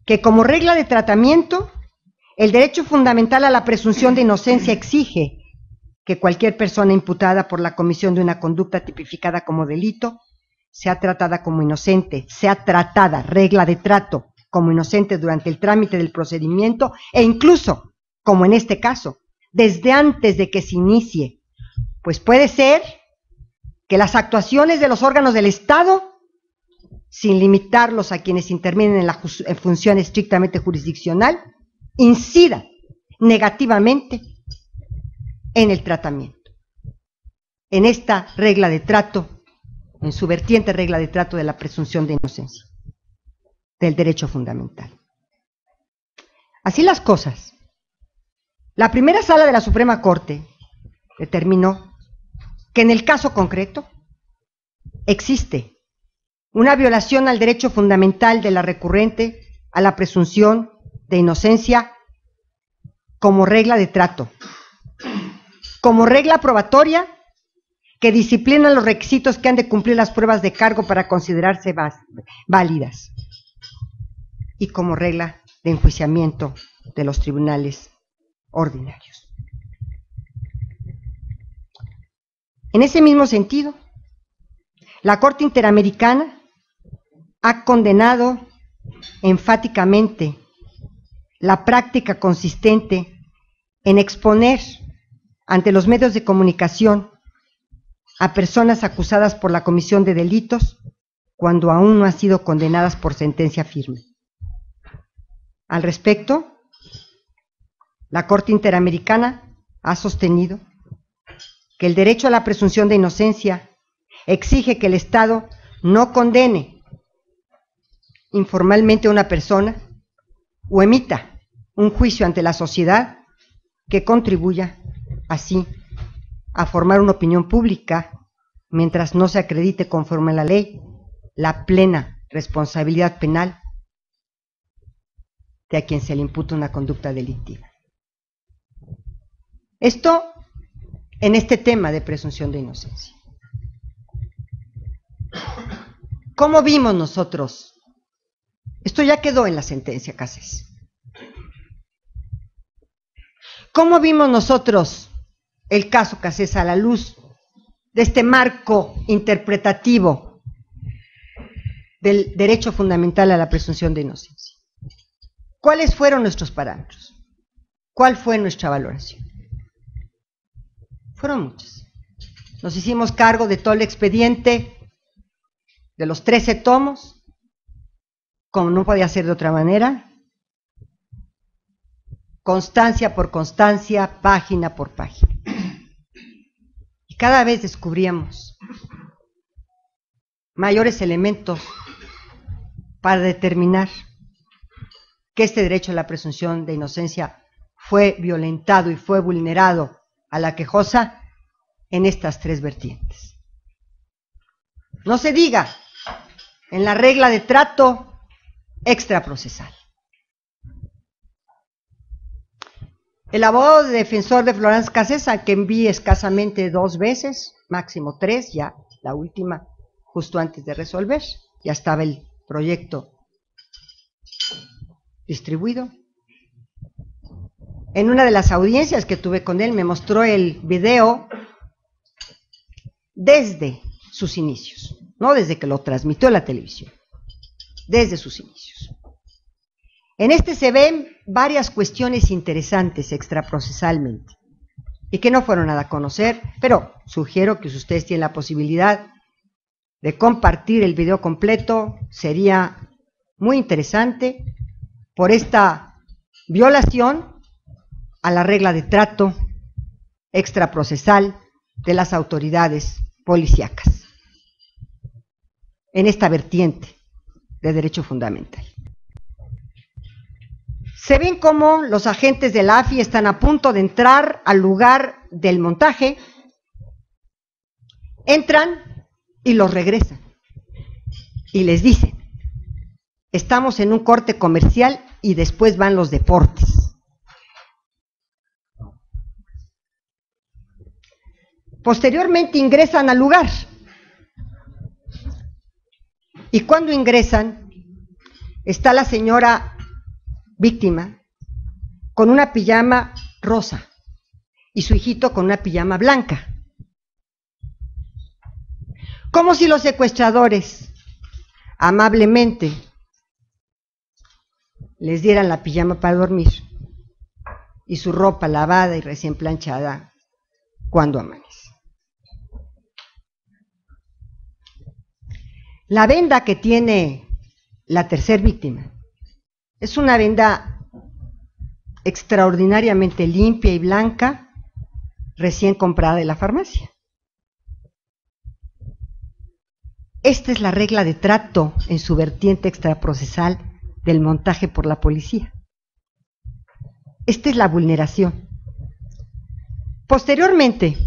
que como regla de tratamiento, el derecho fundamental a la presunción de inocencia exige que cualquier persona imputada por la comisión de una conducta tipificada como delito sea tratada como inocente, sea tratada, regla de trato, como inocente durante el trámite del procedimiento e incluso, como en este caso, desde antes de que se inicie, pues puede ser que las actuaciones de los órganos del Estado, sin limitarlos a quienes intervienen en la función estrictamente jurisdiccional, incidan negativamente en el tratamiento, en esta regla de trato, en su vertiente regla de trato de la presunción de inocencia, del derecho fundamental. Así las cosas, la primera sala de la Suprema Corte determinó que en el caso concreto existe una violación al derecho fundamental de la recurrente a la presunción de inocencia como regla de trato, como regla probatoria que disciplina los requisitos que han de cumplir las pruebas de cargo para considerarse válidas, y como regla de enjuiciamiento de los tribunales ordinarios. En ese mismo sentido, la Corte Interamericana ha condenado enfáticamente la práctica consistente en exponer ante los medios de comunicación a personas acusadas por la comisión de delitos cuando aún no han sido condenadas por sentencia firme. Al respecto, la Corte Interamericana ha sostenido que el derecho a la presunción de inocencia exige que el Estado no condene informalmente a una persona o emita un juicio ante la sociedad que contribuya así a formar una opinión pública mientras no se acredite conforme a la ley la plena responsabilidad penal de a quien se le imputa una conducta delictiva. Esto en este tema de presunción de inocencia. ¿Cómo vimos nosotros? Esto ya quedó en la sentencia Cassés. ¿Cómo vimos nosotros el caso Cassés a la luz de este marco interpretativo del derecho fundamental a la presunción de inocencia. ¿Cuáles fueron nuestros parámetros? ¿Cuál fue nuestra valoración? Fueron muchas. Nos hicimos cargo de todo el expediente, de los 13 tomos, como no podía ser de otra manera, constancia por constancia, página por página. Y cada vez descubríamos mayores elementos para determinar que este derecho a la presunción de inocencia fue violentado y fue vulnerado a la quejosa en estas tres vertientes. No se diga en la regla de trato extraprocesal. El abogado defensor de Florence Cassés, que envié escasamente 2 veces, máximo 3, ya la última justo antes de resolver, ya estaba el proyecto distribuido. En una de las audiencias que tuve con él me mostró el video desde sus inicios, no desde que lo transmitió la televisión, desde sus inicios. En este se ven varias cuestiones interesantes extraprocesalmente y que no fueron nada a conocer, pero sugiero que si ustedes tienen la posibilidad de compartir el video completo, sería muy interesante por esta violación a la regla de trato extraprocesal de las autoridades policíacas en esta vertiente de derecho fundamental. Se ven cómo los agentes de la AFI están a punto de entrar al lugar del montaje, entran y los regresan y les dicen: estamos en un corte comercial y después van los deportes. Posteriormente ingresan al lugar y cuando ingresan está la señora víctima con una pijama rosa y su hijito con una pijama blanca, como si los secuestradores amablemente les dieran la pijama para dormir y su ropa lavada y recién planchada cuando amanece. La venda que tiene la tercer víctima es una venda extraordinariamente limpia y blanca, recién comprada de la farmacia. Esta es la regla de trato en su vertiente extraprocesal del montaje por la policía. Esta es la vulneración. Posteriormente,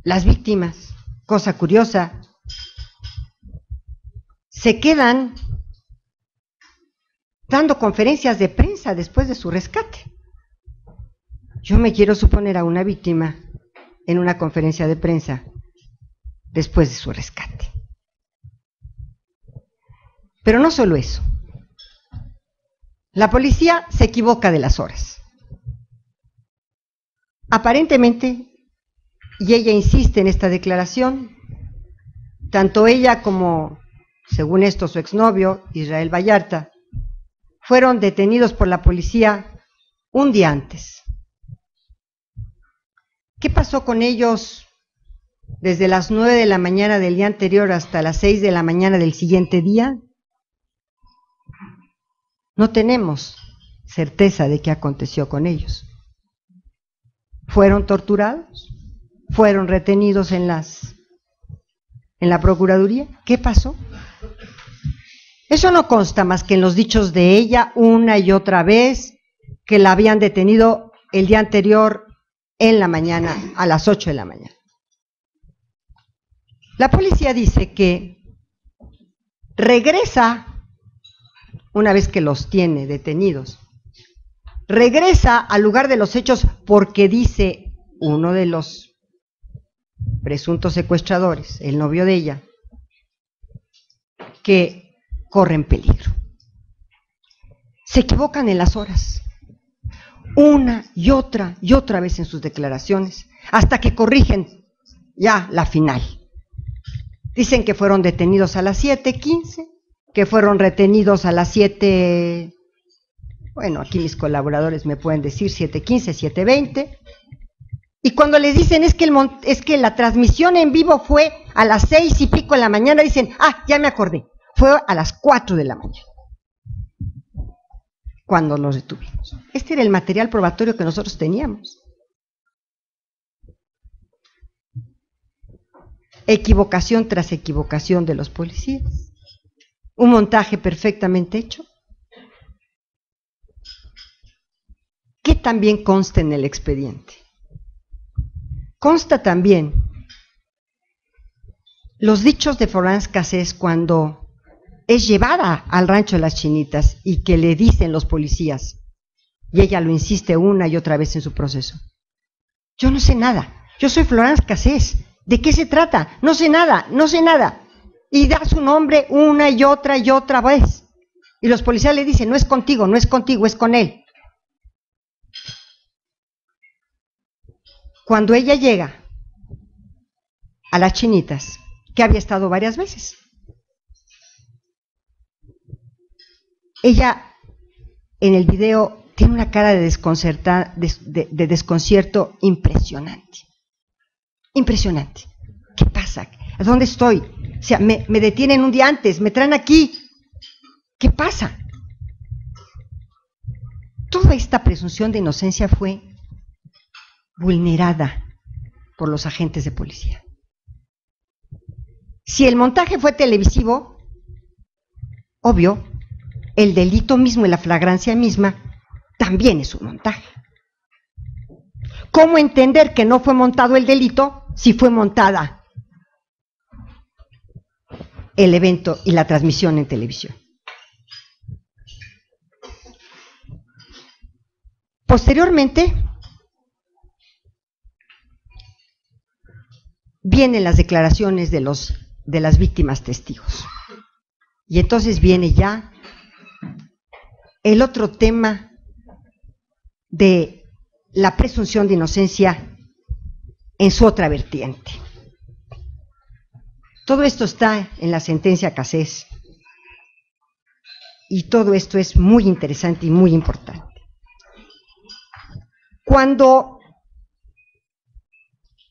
las víctimas, cosa curiosa, se quedan dando conferencias de prensa después de su rescate. Yo me quiero suponer a una víctima en una conferencia de prensa después de su rescate. Pero no solo eso. La policía se equivoca de las horas. Aparentemente, y ella insiste en esta declaración, tanto ella como, según esto, su exnovio, Israel Vallarta, fueron detenidos por la policía un día antes. ¿Qué pasó con ellos desde las 9 de la mañana del día anterior hasta las 6 de la mañana del siguiente día? No tenemos certeza de qué aconteció con ellos. ¿Fueron torturados? ¿Fueron retenidos en la Procuraduría? ¿Qué pasó? Eso no consta más que en los dichos de ella una y otra vez, que la habían detenido el día anterior en la mañana, a las 8 de la mañana. La policía dice que regresa, una vez que los tiene detenidos, regresa al lugar de los hechos porque dice uno de los presuntos secuestradores, el novio de ella, que corren peligro. Se equivocan en las horas, una y otra vez en sus declaraciones, hasta que corrigen ya la final. Dicen que fueron detenidos a las 7:15, que fueron retenidos a las 7, bueno, aquí mis colaboradores me pueden decir 7:15, 7:20, y cuando les dicen es que la transmisión en vivo fue a las 6:00 de la mañana, dicen, ya me acordé, fue a las 4 de la mañana, cuando los detuvimos. Este era el material probatorio que nosotros teníamos. Equivocación tras equivocación de los policías, un montaje perfectamente hecho, que también consta en el expediente. Consta también los dichos de Florence Cassés cuando es llevada al rancho de las Chinitas y que le dicen los policías, y ella lo insiste una y otra vez en su proceso: yo no sé nada, yo soy Florence Cassés, ¿de qué se trata? No sé nada, no sé nada. Y da su nombre una y otra vez. Y los policías le dicen, no es contigo, no es contigo, es con él. Cuando ella llega a las Chinitas, que había estado varias veces, ella en el video tiene una cara de desconcierto impresionante. Impresionante. ¿Qué pasa? ¿A dónde estoy? O sea, me detienen un día antes, me traen aquí. ¿Qué pasa? Toda esta presunción de inocencia fue vulnerada por los agentes de policía. Si el montaje fue televisivo, obvio, el delito mismo y la flagrancia misma también es un montaje. ¿Cómo entender que no fue montado el delito si fue montada el evento y la transmisión en televisión? Posteriormente, vienen las declaraciones de las víctimas testigos. Y entonces viene ya el otro tema de la presunción de inocencia en su otra vertiente. Todo esto está en la sentencia Cassés y todo esto es muy interesante y muy importante. Cuando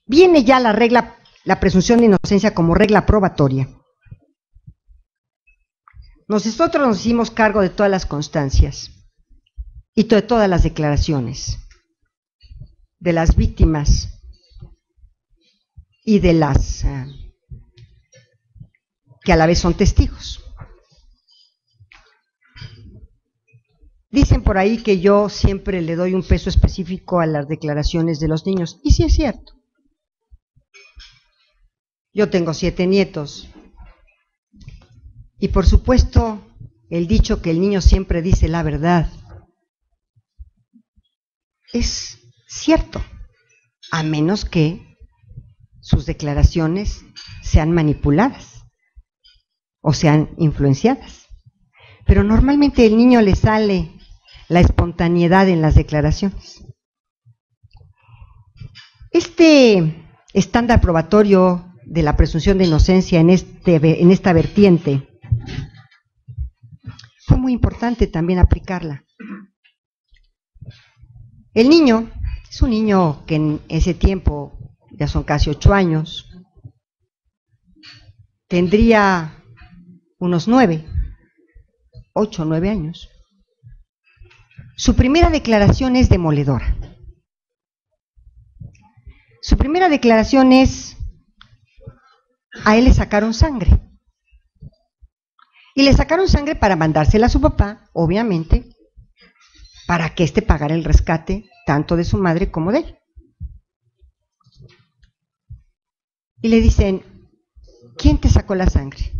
viene ya la presunción de inocencia como regla probatoria, nosotros nos hicimos cargo de todas las constancias y de todas las declaraciones de las víctimas y de las que a la vez son testigos. Dicen por ahí que yo siempre le doy un peso específico a las declaraciones de los niños, y sí es cierto. Yo tengo 7 nietos, y por supuesto el dicho que el niño siempre dice la verdad es cierto, a menos que sus declaraciones sean manipuladas o sean influenciadas. Pero normalmente al niño le sale la espontaneidad en las declaraciones. Este estándar probatorio de la presunción de inocencia en esta vertiente fue muy importante también aplicarla. El niño es un niño que en ese tiempo, ya son casi 8 años, tendría unos 8 o 9 años. Su primera declaración es demoledora. Su primera declaración es: a él le sacaron sangre. Y le sacaron sangre para mandársela a su papá, obviamente, para que éste pagara el rescate tanto de su madre como de él. Y le dicen: ¿quién te sacó la sangre?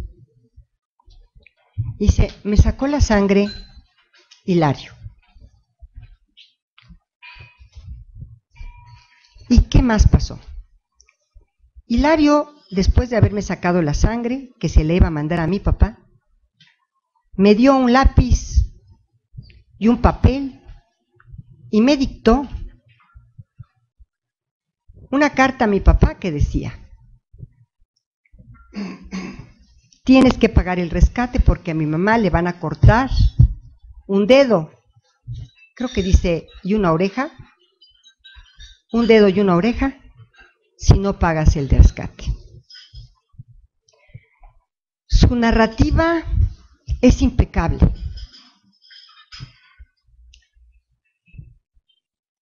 Dice: me sacó la sangre Hilario. ¿Y qué más pasó? Hilario, después de haberme sacado la sangre que se le iba a mandar a mi papá, me dio un lápiz y un papel y me dictó una carta a mi papá que decía: tienes que pagar el rescate porque a mi mamá le van a cortar un dedo, creo que dice, y una oreja, un dedo y una oreja, si no pagas el rescate. Su narrativa es impecable.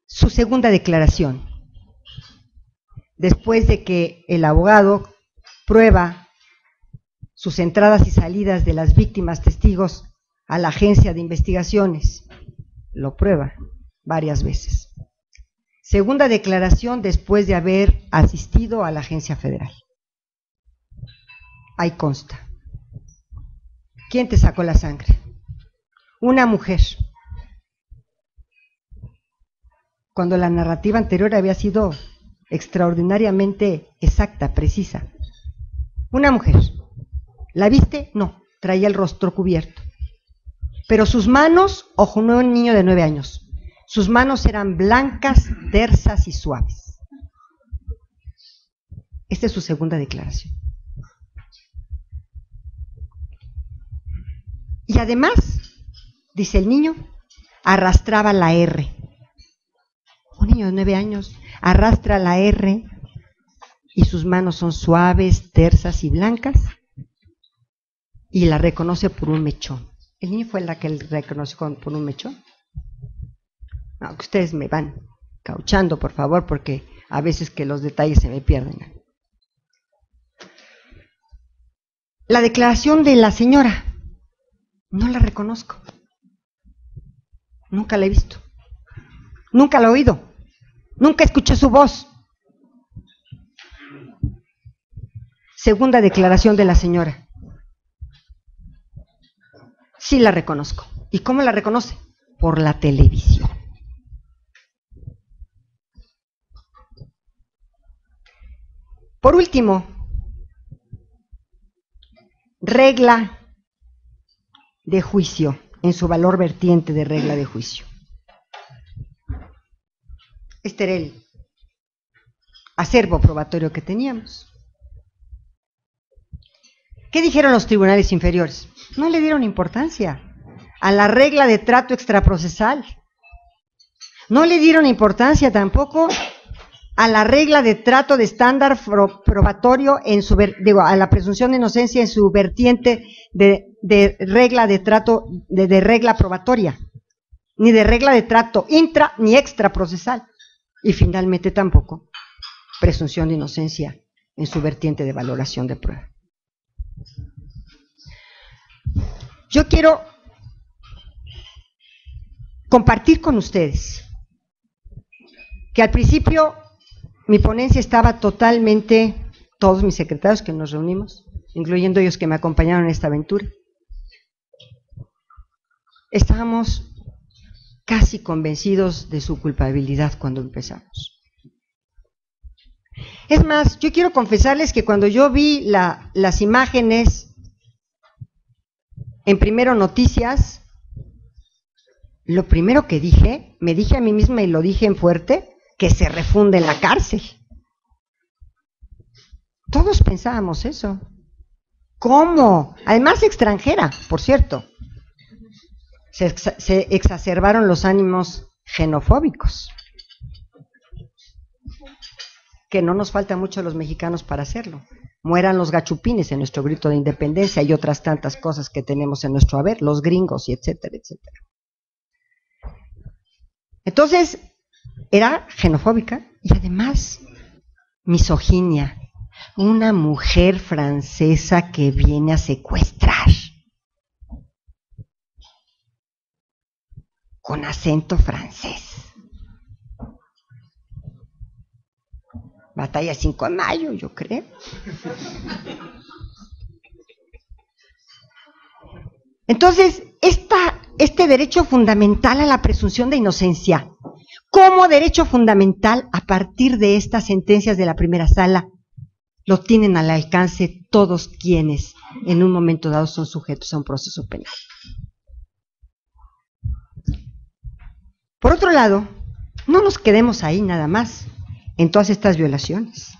Su segunda declaración, después de que el abogado prueba sus entradas y salidas de las víctimas testigos a la agencia de investigaciones, lo prueba varias veces. Segunda declaración después de haber asistido a la agencia federal. Ahí consta. ¿Quién te sacó la sangre? Una mujer. Cuando la narrativa anterior había sido extraordinariamente exacta, precisa. Una mujer. ¿La viste? No, traía el rostro cubierto. Pero sus manos, ojo, no un niño de 9 años, sus manos eran blancas, tersas y suaves. Esta es su segunda declaración. Y además, dice el niño, arrastraba la R. Un niño de 9 años arrastra la R y sus manos son suaves, tersas y blancas, y la reconoce por un mechón. ¿El niño fue la que él reconoció por un mechón? No, que ustedes me van cauchando, por favor, porque a veces que los detalles se me pierden. La declaración de la señora, no la reconozco. Nunca la he visto. Nunca la he oído. Nunca escuché su voz. Segunda declaración de la señora. Sí la reconozco. ¿Y cómo la reconoce? Por la televisión. Por último, regla de juicio, en su valor vertiente de regla de juicio. Este era el acervo probatorio que teníamos. ¿Qué dijeron los tribunales inferiores? No le dieron importancia a la regla de trato extraprocesal. No le dieron importancia tampoco a la regla de trato de estándar probatorio a la presunción de inocencia en su vertiente de regla de trato, de regla probatoria, ni de regla de trato intra ni extraprocesal, y finalmente tampoco presunción de inocencia en su vertiente de valoración de prueba. Yo quiero compartir con ustedes que al principio mi ponencia estaba totalmente, todos mis secretarios que nos reunimos, incluyendo ellos que me acompañaron en esta aventura, estábamos casi convencidos de su culpabilidad cuando empezamos. Es más, yo quiero confesarles que cuando yo vi las imágenes en Primero Noticias, lo primero que dije, me dije a mí misma y lo dije en fuerte, que se refunde en la cárcel. Todos pensábamos eso. ¿Cómo? Además extranjera, por cierto. Se exacerbaron los ánimos xenofóbicos, que no nos falta mucho a los mexicanos para hacerlo. Mueran los gachupines en nuestro grito de independencia y otras tantas cosas que tenemos en nuestro haber, los gringos y etcétera, etcétera. Entonces, era xenofóbica y además misoginia. Una mujer francesa que viene a secuestrar. Con acento francés. Batalla 5 de mayo, yo creo. Entonces, este derecho fundamental a la presunción de inocencia, como derecho fundamental a partir de estas sentencias de la primera sala, lo tienen al alcance todos quienes en un momento dado son sujetos a un proceso penal. Por otro lado, no nos quedemos ahí nada más. en todas estas violaciones.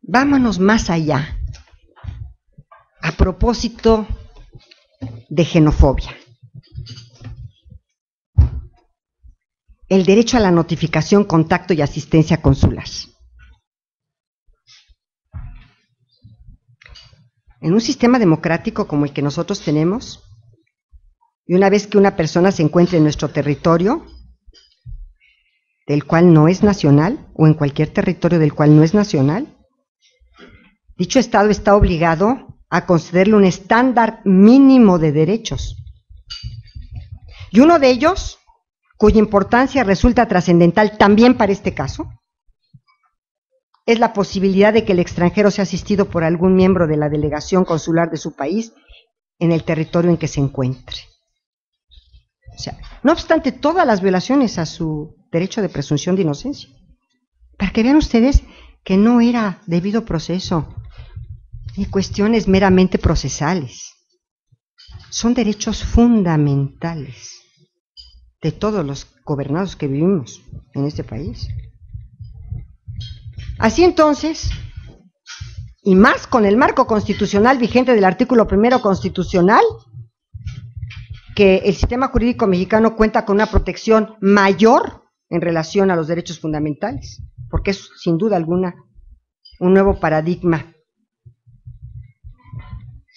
Vámonos más allá, a propósito de xenofobia. El derecho a la notificación, contacto y asistencia consular. En un sistema democrático como el que nosotros tenemos, y una vez que una persona se encuentre en nuestro territorio, del cual no es nacional, o en cualquier territorio del cual no es nacional, dicho Estado está obligado a concederle un estándar mínimo de derechos. Y uno de ellos, cuya importancia resulta trascendental también para este caso, es la posibilidad de que el extranjero sea asistido por algún miembro de la delegación consular de su país en el territorio en que se encuentre. O sea, no obstante todas las violaciones a su derecho de presunción de inocencia, para que vean ustedes que no era debido proceso, ni cuestiones meramente procesales, son derechos fundamentales de todos los gobernados que vivimos en este país. Así entonces, y más con el marco constitucional vigente del artículo 1 constitucional, que el sistema jurídico mexicano cuenta con una protección mayor en relación a los derechos fundamentales, porque es sin duda alguna un nuevo paradigma.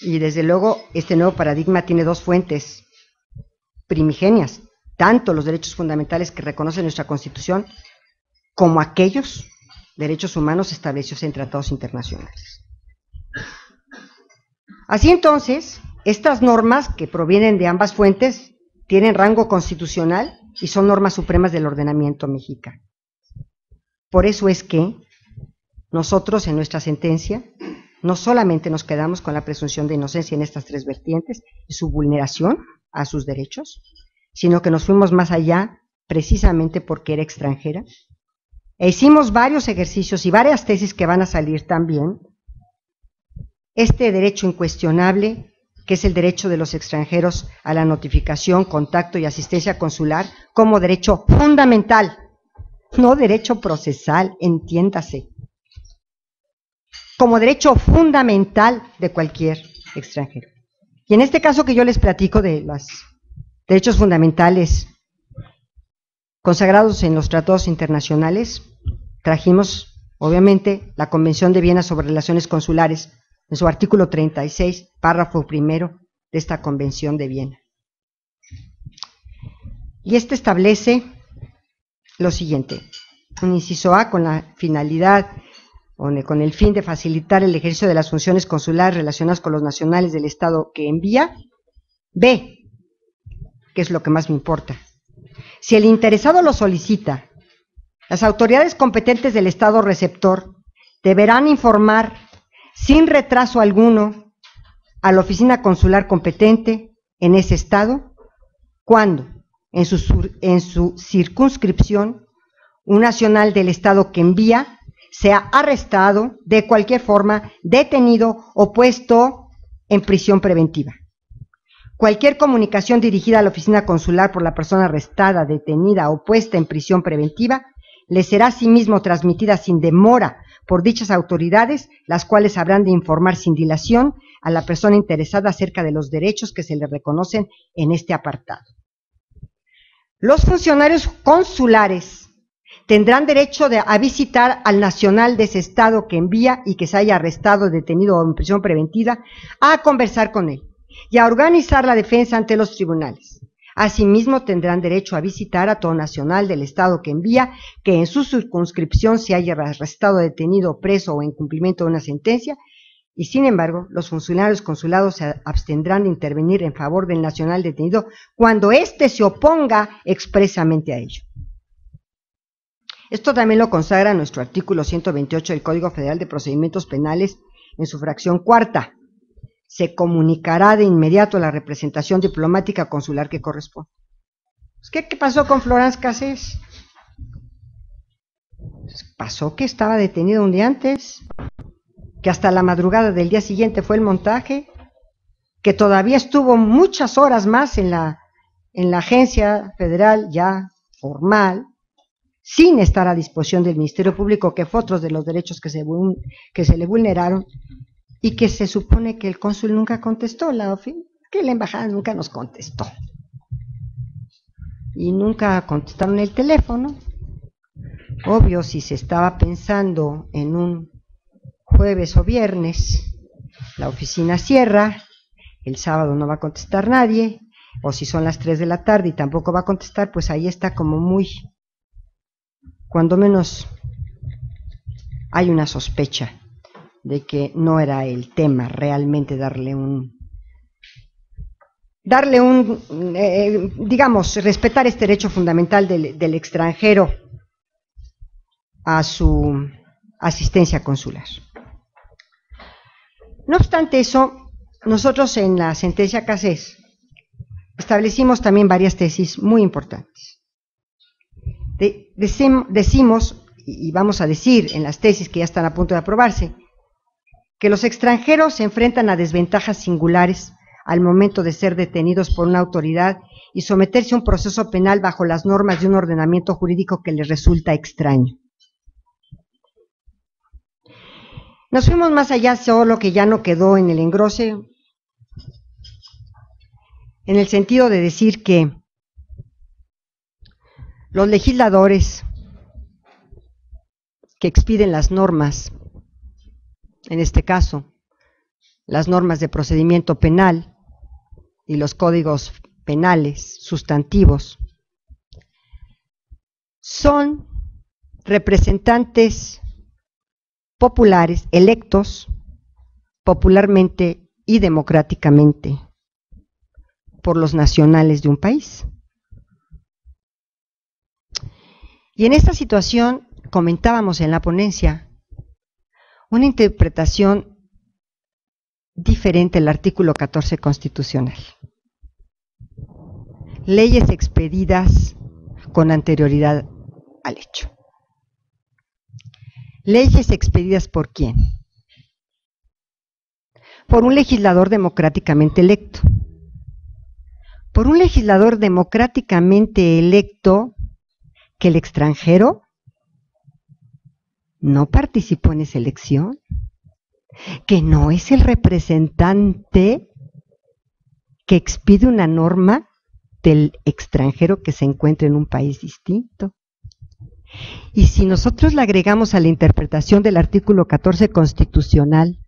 Y desde luego este nuevo paradigma tiene dos fuentes primigenias, tanto los derechos fundamentales que reconoce nuestra Constitución, como aquellos derechos humanos establecidos en tratados internacionales. Así entonces, estas normas que provienen de ambas fuentes tienen rango constitucional y son normas supremas del ordenamiento mexicano. Por eso es que nosotros en nuestra sentencia no solamente nos quedamos con la presunción de inocencia en estas tres vertientes y su vulneración a sus derechos, sino que nos fuimos más allá precisamente porque era extranjera, e hicimos varios ejercicios y varias tesis que van a salir también. Este derecho incuestionable, que es el derecho de los extranjeros a la notificación, contacto y asistencia consular, como derecho fundamental, no derecho procesal, entiéndase, como derecho fundamental de cualquier extranjero. Y en este caso que yo les platico de los derechos fundamentales consagrados en los tratados internacionales, trajimos, obviamente, la Convención de Viena sobre Relaciones Consulares, en su artículo 36, párrafo primero de esta Convención de Viena. Y este establece lo siguiente: un inciso A, con la finalidad, con el fin de facilitar el ejercicio de las funciones consulares relacionadas con los nacionales del Estado que envía. B, que es lo que más me importa: si el interesado lo solicita, las autoridades competentes del Estado receptor deberán informar sin retraso alguno a la oficina consular competente en ese Estado cuando, en su circunscripción, un nacional del Estado que envía sea arrestado, de cualquier forma, detenido o puesto en prisión preventiva. Cualquier comunicación dirigida a la oficina consular por la persona arrestada, detenida o puesta en prisión preventiva le será asimismo transmitida sin demora por dichas autoridades, las cuales habrán de informar sin dilación a la persona interesada acerca de los derechos que se le reconocen en este apartado. Los funcionarios consulares tendrán derecho a visitar al nacional de ese Estado que envía y que se haya arrestado, detenido o en prisión preventiva, a conversar con él y a organizar la defensa ante los tribunales. Asimismo, tendrán derecho a visitar a todo nacional del Estado que envía que en su circunscripción se haya arrestado, detenido, preso o en cumplimiento de una sentencia, y sin embargo, los funcionarios consulados se abstendrán de intervenir en favor del nacional detenido cuando éste se oponga expresamente a ello. Esto también lo consagra nuestro artículo 128 del Código Federal de Procedimientos Penales en su fracción cuarta. Se comunicará de inmediato a la representación diplomática consular que corresponde. ¿Qué pasó con Florence Cassés? Pasó que estaba detenido un día antes, que hasta la madrugada del día siguiente fue el montaje, que todavía estuvo muchas horas más en la agencia federal ya formal, sin estar a disposición del Ministerio Público, que fue otro de los derechos que se le vulneraron, y que se supone que el cónsul nunca contestó, que la embajada nunca nos contestó. Y nunca contestaron el teléfono. Obvio, si se estaba pensando en un jueves o viernes, la oficina cierra, el sábado no va a contestar nadie, o si son las 3 de la tarde y tampoco va a contestar, pues ahí está como muy, cuando menos hay una sospecha de que no era el tema realmente digamos, respetar este derecho fundamental del extranjero a su asistencia consular. No obstante eso, nosotros en la sentencia Cassés establecimos también varias tesis muy importantes. Decimos, y vamos a decir en las tesis que ya están a punto de aprobarse, que los extranjeros se enfrentan a desventajas singulares al momento de ser detenidos por una autoridad y someterse a un proceso penal bajo las normas de un ordenamiento jurídico que les resulta extraño. Nos fuimos más allá, solo que ya no quedó en el engrose, en el sentido de decir que los legisladores que expiden las normas, en este caso, las normas de procedimiento penal y los códigos penales sustantivos, son representantes populares, electos popularmente y democráticamente por los nacionales de un país. Y en esta situación comentábamos en la ponencia una interpretación diferente del artículo 14 constitucional. Leyes expedidas con anterioridad al hecho. Leyes expedidas ¿por quién? Por un legislador democráticamente electo. Por un legislador democráticamente electo que el extranjero no participó en esa elección, que no es el representante que expide una norma del extranjero que se encuentra en un país distinto. Y si nosotros le agregamos a la interpretación del artículo 14 constitucional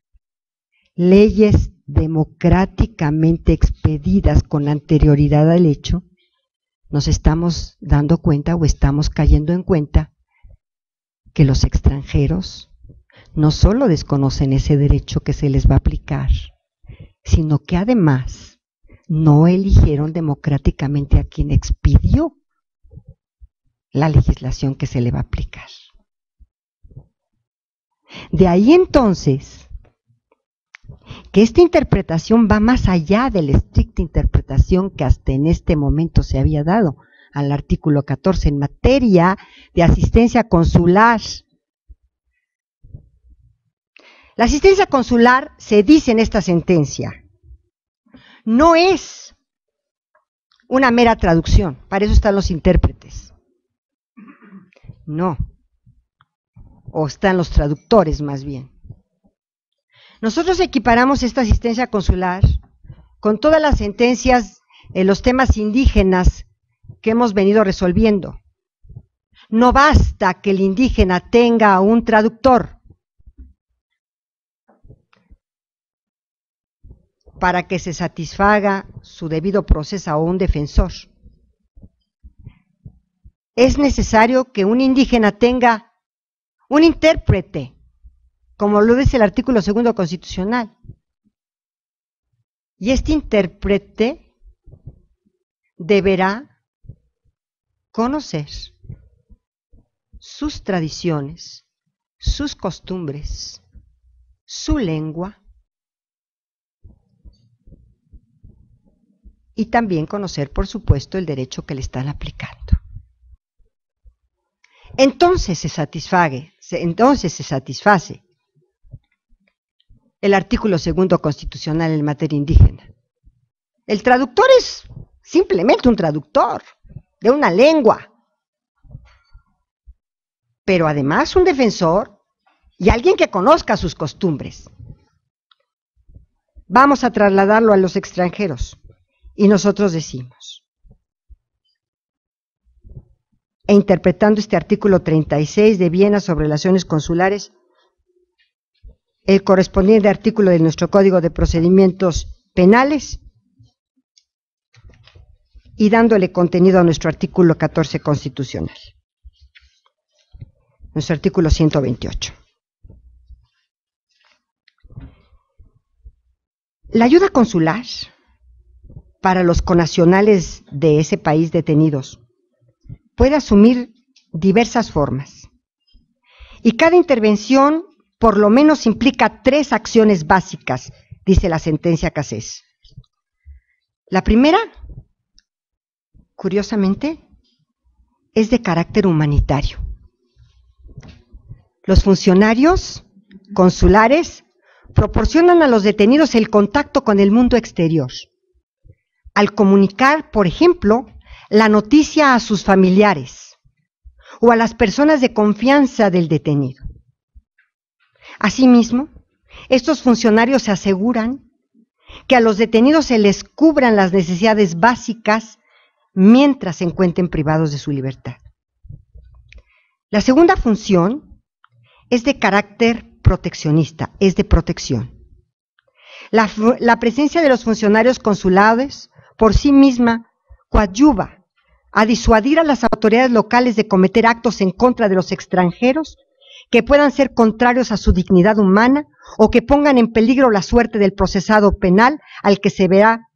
leyes democráticamente expedidas con anterioridad al hecho, nos estamos dando cuenta o estamos cayendo en cuenta que los extranjeros no solo desconocen ese derecho que se les va a aplicar, sino que además no eligieron democráticamente a quien expidió la legislación que se le va a aplicar. De ahí entonces que esta interpretación va más allá de la estricta interpretación que hasta en este momento se había dado al artículo 14 en materia de asistencia consular. La asistencia consular, se dice en esta sentencia, no es una mera traducción, para eso están los intérpretes. No, o están los traductores más bien. Nosotros equiparamos esta asistencia consular con todas las sentencias en los temas indígenas que hemos venido resolviendo. No basta que el indígena tenga un traductor para que se satisfaga su debido proceso o un defensor. Es necesario que un indígena tenga un intérprete, como lo dice el artículo 2 constitucional. Y este intérprete deberá conocer sus tradiciones, sus costumbres, su lengua, y también conocer, por supuesto, el derecho que le están aplicando. Entonces se satisface el artículo 2 constitucional en materia indígena. El traductor es simplemente un traductor de una lengua. pero además un defensor y alguien que conozca sus costumbres. Vamos a trasladarlo a los extranjeros y nosotros decimos, e interpretando este artículo 36 de Viena sobre relaciones consulares, el correspondiente artículo de nuestro Código de Procedimientos Penales, y dándole contenido a nuestro artículo 14 constitucional, nuestro artículo 128. La ayuda consular para los connacionales de ese país detenidos puede asumir diversas formas, y cada intervención por lo menos implica 3 acciones básicas, dice la sentencia Cassés. La primera, curiosamente, es de carácter humanitario. Los funcionarios consulares proporcionan a los detenidos el contacto con el mundo exterior, al comunicar, por ejemplo, la noticia a sus familiares o a las personas de confianza del detenido. Asimismo, estos funcionarios se aseguran que a los detenidos se les cubran las necesidades básicas mientras se encuentren privados de su libertad. La segunda función es de carácter proteccionista, es de protección. La presencia de los funcionarios consulares por sí misma coadyuva a disuadir a las autoridades locales de cometer actos en contra de los extranjeros que puedan ser contrarios a su dignidad humana o que pongan en peligro la suerte del procesado penal al que se verá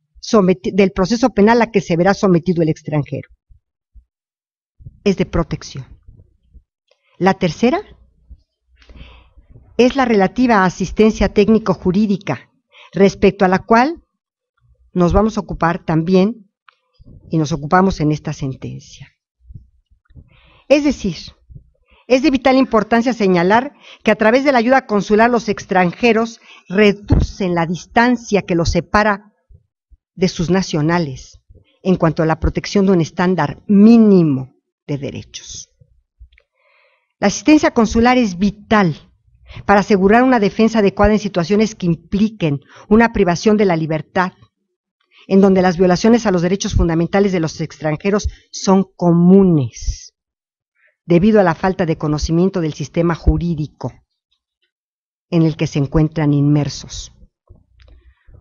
del proceso penal a que se verá sometido el extranjero. Es de protección. La tercera es la relativa a asistencia técnico-jurídica, respecto a la cual nos vamos a ocupar también y nos ocupamos en esta sentencia. Es decir, es de vital importancia señalar que a través de la ayuda consular los extranjeros reducen la distancia que los separa de sus nacionales en cuanto a la protección de un estándar mínimo de derechos. La asistencia consular es vital para asegurar una defensa adecuada en situaciones que impliquen una privación de la libertad, en donde las violaciones a los derechos fundamentales de los extranjeros son comunes, debido a la falta de conocimiento del sistema jurídico en el que se encuentran inmersos.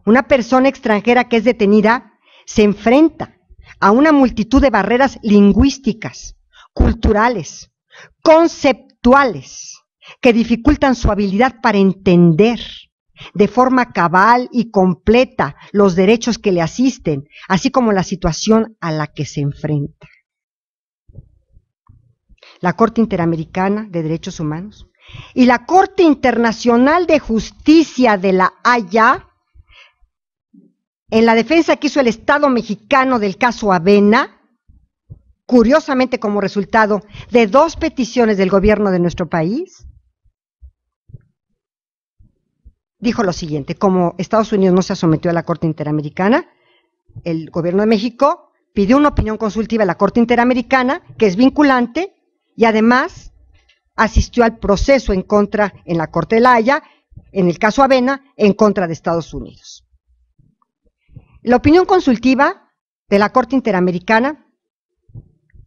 Una persona extranjera que es detenida se enfrenta a una multitud de barreras lingüísticas, culturales, conceptuales, que dificultan su habilidad para entender de forma cabal y completa los derechos que le asisten, así como la situación a la que se enfrenta. La Corte Interamericana de Derechos Humanos y la Corte Internacional de Justicia de La Haya, en la defensa que hizo el Estado mexicano del caso Avena, curiosamente como resultado de 2 peticiones del gobierno de nuestro país, dijo lo siguiente: como Estados Unidos no se sometió a la Corte Interamericana, el gobierno de México pidió una opinión consultiva a la Corte Interamericana, que es vinculante, y además asistió al proceso en contra, en la Corte de La Haya, en el caso Avena, en contra de Estados Unidos. La opinión consultiva de la Corte Interamericana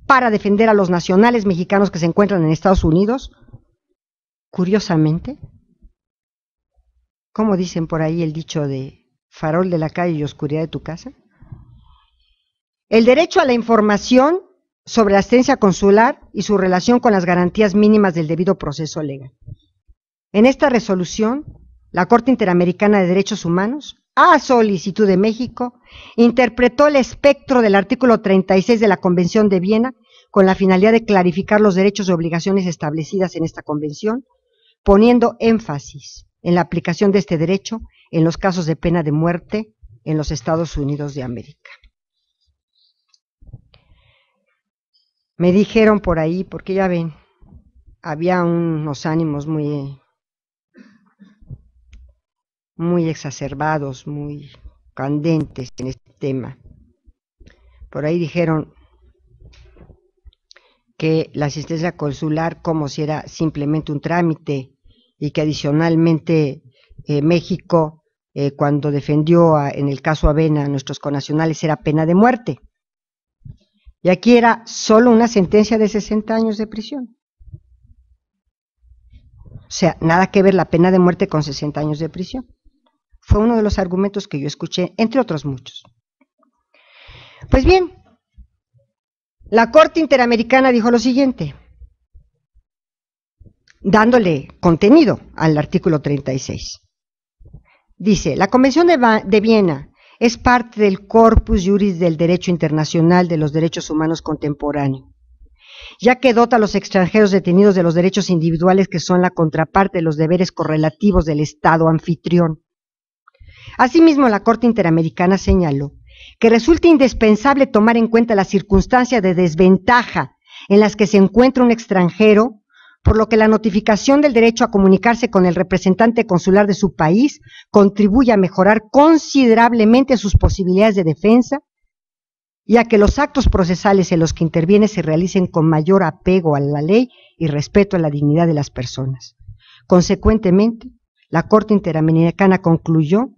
para defender a los nacionales mexicanos que se encuentran en Estados Unidos, curiosamente, ¿cómo dicen por ahí el dicho de farol de la calle y oscuridad de tu casa? El derecho a la información sobre la asistencia consular y su relación con las garantías mínimas del debido proceso legal. En esta resolución, la Corte Interamericana de Derechos Humanos, a solicitud de México, interpretó el espectro del artículo 36 de la Convención de Viena con la finalidad de clarificar los derechos y obligaciones establecidas en esta convención, poniendo énfasis en la aplicación de este derecho en los casos de pena de muerte en los Estados Unidos de América. Me dijeron por ahí, porque ya ven, había unos ánimos muy exacerbados, muy candentes en este tema. Por ahí dijeron que la asistencia consular como si era simplemente un trámite y que adicionalmente México, cuando defendió en el caso Avena a nuestros connacionales, era pena de muerte. Y aquí era solo una sentencia de 60 años de prisión. O sea, nada que ver la pena de muerte con 60 años de prisión. Fue uno de los argumentos que yo escuché, entre otros muchos. Pues bien, la Corte Interamericana dijo lo siguiente, dándole contenido al artículo 36. Dice, la Convención de Viena es parte del corpus juris del derecho internacional de los derechos humanos contemporáneo, ya que dota a los extranjeros detenidos de los derechos individuales que son la contraparte de los deberes correlativos del Estado anfitrión. Asimismo, la Corte Interamericana señaló que resulta indispensable tomar en cuenta las circunstancias de desventaja en las que se encuentra un extranjero, por lo que la notificación del derecho a comunicarse con el representante consular de su país contribuye a mejorar considerablemente sus posibilidades de defensa y a que los actos procesales en los que interviene se realicen con mayor apego a la ley y respeto a la dignidad de las personas. Consecuentemente, la Corte Interamericana concluyó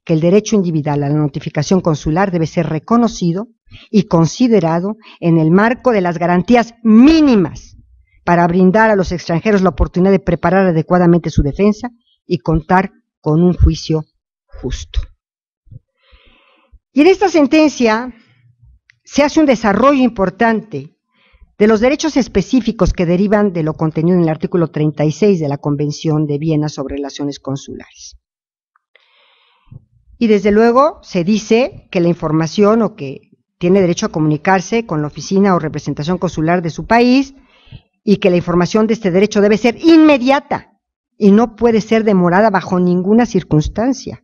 que el derecho individual a la notificación consular debe ser reconocido y considerado en el marco de las garantías mínimas para brindar a los extranjeros la oportunidad de preparar adecuadamente su defensa y contar con un juicio justo. Y en esta sentencia se hace un desarrollo importante de los derechos específicos que derivan de lo contenido en el artículo 36 de la Convención de Viena sobre Relaciones Consulares. Y desde luego se dice que la información o que tiene derecho a comunicarse con la oficina o representación consular de su país y que la información de este derecho debe ser inmediata y no puede ser demorada bajo ninguna circunstancia.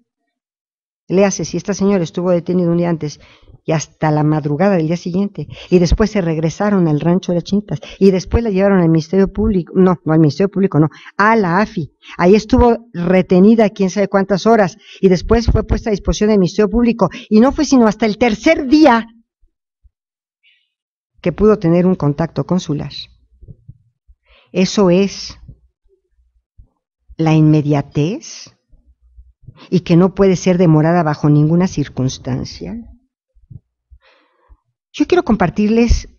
Léase, si esta señora estuvo detenida un día antes y hasta la madrugada del día siguiente, y después se regresaron al rancho de Chintas, y después la llevaron al Ministerio Público, no al Ministerio Público, no, a la AFI, ahí estuvo retenida quién sabe cuántas horas, y después fue puesta a disposición del Ministerio Público, y no fue sino hasta el tercer día que pudo tener un contacto consular. Eso es la inmediatez, y que no puede ser demorada bajo ninguna circunstancia. Yo quiero compartirles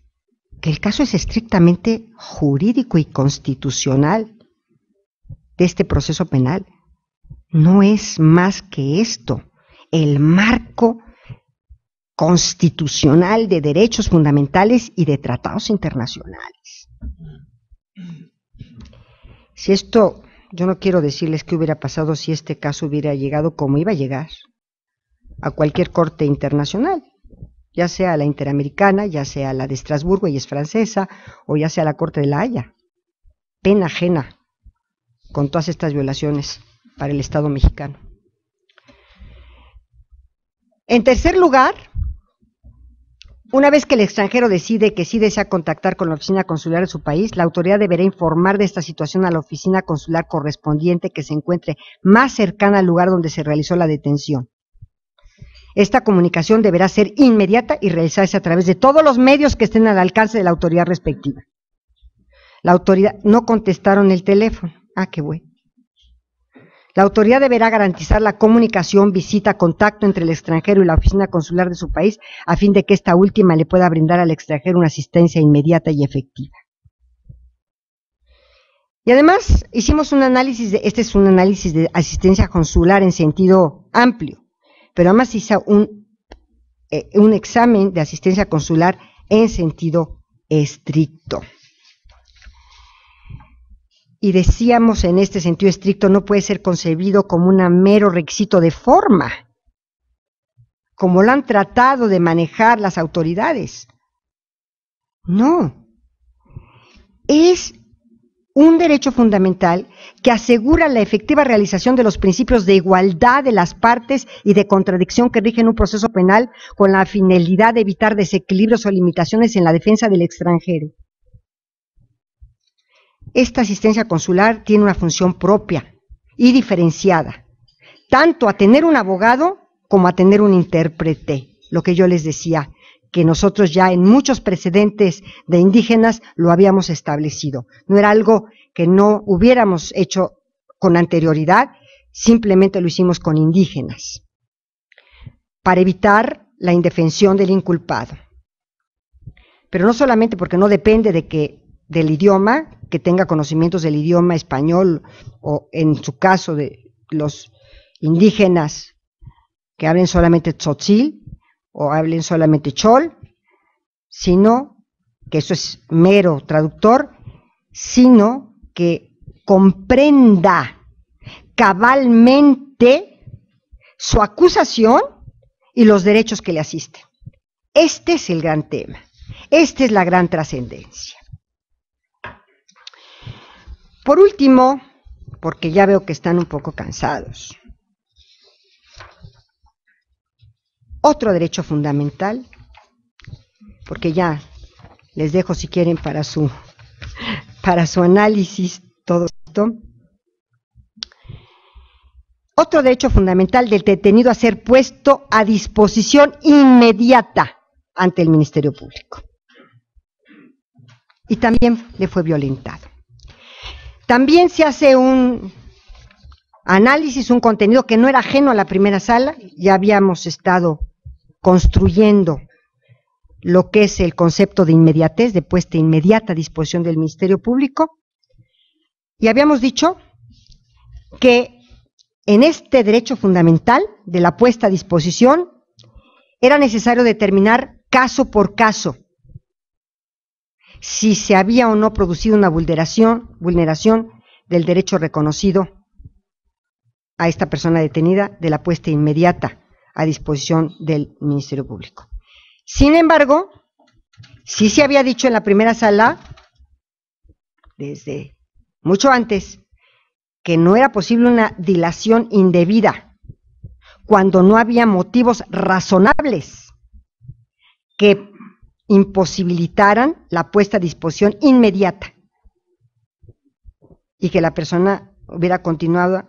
que el caso es estrictamente jurídico y constitucional de este proceso penal. No es más que esto, el marco constitucional de derechos fundamentales y de tratados internacionales. Si esto, yo no quiero decirles qué hubiera pasado si este caso hubiera llegado como iba a llegar a cualquier corte internacional, ya sea la Interamericana, ya sea la de Estrasburgo y es francesa, o ya sea la Corte de La Haya. Pena ajena con todas estas violaciones para el Estado mexicano. En tercer lugar, una vez que el extranjero decide que sí desea contactar con la oficina consular de su país, la autoridad deberá informar de esta situación a la oficina consular correspondiente que se encuentre más cercana al lugar donde se realizó la detención. Esta comunicación deberá ser inmediata y realizarse a través de todos los medios que estén al alcance de la autoridad respectiva. La autoridad no contestaron el teléfono. Ah, qué bueno. La autoridad deberá garantizar la comunicación, visita, contacto entre el extranjero y la oficina consular de su país, a fin de que esta última le pueda brindar al extranjero una asistencia inmediata y efectiva. Y además hicimos un análisis, este es un análisis de asistencia consular en sentido amplio, pero además hizo un examen de asistencia consular en sentido estricto. Y decíamos, en este sentido estricto, no puede ser concebido como un mero requisito de forma, como lo han tratado de manejar las autoridades. No, es un derecho fundamental que asegura la efectiva realización de los principios de igualdad de las partes y de contradicción que rigen un proceso penal con la finalidad de evitar desequilibrios o limitaciones en la defensa del extranjero. Esta asistencia consular tiene una función propia y diferenciada, tanto a tener un abogado como a tener un intérprete, lo que yo les decía, que nosotros ya en muchos precedentes de indígenas lo habíamos establecido. No era algo que no hubiéramos hecho con anterioridad, simplemente lo hicimos con indígenas, para evitar la indefensión del inculpado. Pero no solamente porque no depende del idioma, que tenga conocimientos del idioma español, o en su caso de los indígenas que hablen solamente tzotzil, o hablen solamente chol, sino que eso es mero traductor, sino que comprenda cabalmente su acusación y los derechos que le asisten. Este es el gran tema, esta es la gran trascendencia. Por último, porque ya veo que están un poco cansados, otro derecho fundamental, porque ya les dejo si quieren para su análisis todo esto. Otro derecho fundamental del detenido a ser puesto a disposición inmediata ante el Ministerio Público. Y también le fue violentado. También se hace un análisis, un contenido que no era ajeno a la primera sala, ya habíamos estado construyendo lo que es el concepto de inmediatez, de puesta inmediata a disposición del Ministerio Público, y habíamos dicho que en este derecho fundamental de la puesta a disposición era necesario determinar caso por caso si se había o no producido una vulneración del derecho reconocido a esta persona detenida de la puesta inmediata a disposición del Ministerio Público. Sin embargo, sí se había dicho en la primera sala, desde mucho antes, que no era posible una dilación indebida cuando no había motivos razonables que imposibilitaran la puesta a disposición inmediata y que la persona hubiera continuado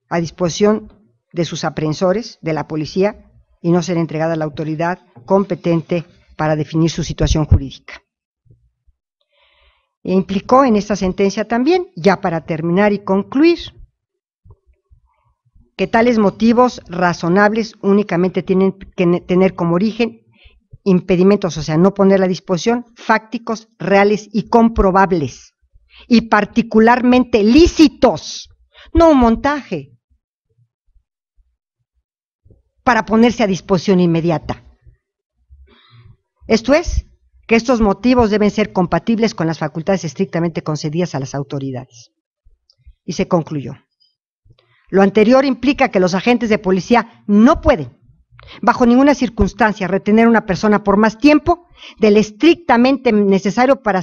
a disposición de sus aprehensores, de la policía, y no ser entregada a la autoridad competente para definir su situación jurídica. E implicó en esta sentencia también, ya para terminar y concluir, que tales motivos razonables únicamente tienen que tener como origen impedimentos, o sea, no ponerla a disposición, fácticos, reales y comprobables, y particularmente lícitos, no un montaje, para ponerse a disposición inmediata. Esto es, que estos motivos deben ser compatibles con las facultades estrictamente concedidas a las autoridades. Y se concluyó. Lo anterior implica que los agentes de policía no pueden, bajo ninguna circunstancia, retener a una persona por más tiempo del estrictamente necesario para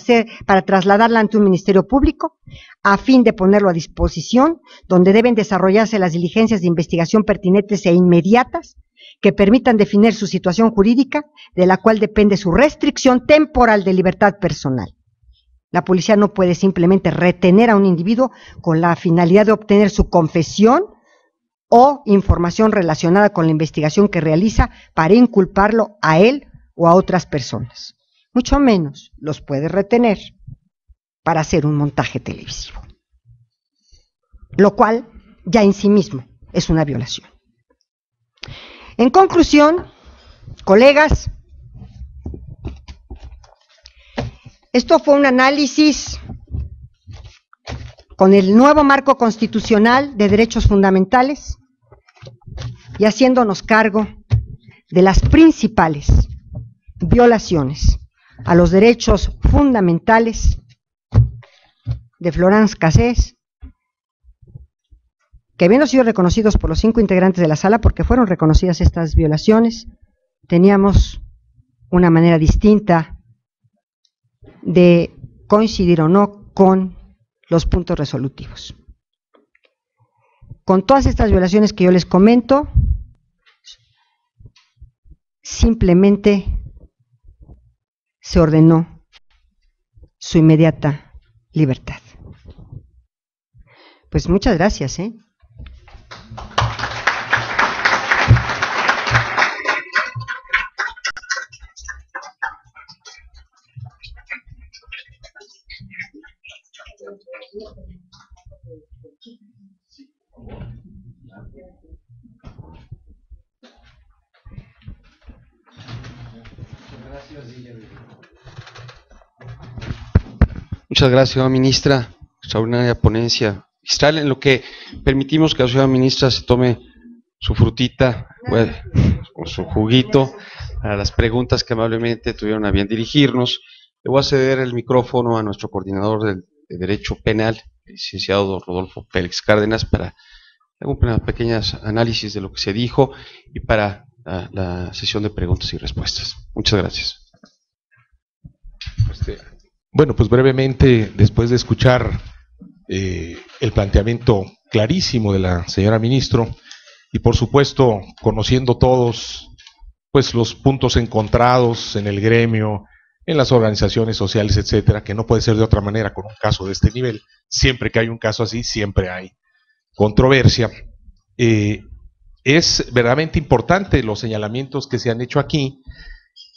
trasladarla ante un ministerio público, a fin de ponerlo a disposición, donde deben desarrollarse las diligencias de investigación pertinentes e inmediatas que permitan definir su situación jurídica, de la cual depende su restricción temporal de libertad personal. La policía no puede simplemente retener a un individuo con la finalidad de obtener su confesión o información relacionada con la investigación que realiza para inculparlo a él o a otras personas. Mucho menos los puede retener para hacer un montaje televisivo, lo cual ya en sí mismo es una violación. En conclusión, colegas, esto fue un análisis con el nuevo marco constitucional de derechos fundamentales y haciéndonos cargo de las principales violaciones a los derechos fundamentales de Florence Cassés, que habiendo sido reconocidos por los 5 integrantes de la sala, porque fueron reconocidas estas violaciones, teníamos una manera distinta de coincidir o no con los puntos resolutivos. Con todas estas violaciones que yo les comento, simplemente se ordenó su inmediata libertad. Pues muchas gracias, Muchas gracias, señora ministra. Extraordinaria ponencia magistral, en lo que permitimos que la señora ministra se tome su frutita o su juguito a las preguntas que amablemente tuvieron a bien dirigirnos. Le voy a ceder el micrófono a nuestro coordinador de Derecho Penal, el licenciado don Rodolfo Félix Cárdenas, para algunas pequeñas análisis de lo que se dijo y para la sesión de preguntas y respuestas. Muchas gracias. Bueno, pues brevemente, después de escuchar el planteamiento clarísimo de la señora ministro y por supuesto conociendo todos pues los puntos encontrados en el gremio, en las organizaciones sociales, etcétera, que no puede ser de otra manera con un caso de este nivel. Siempre que hay un caso así, siempre hay controversia. Es verdaderamente importante los señalamientos que se han hecho aquí,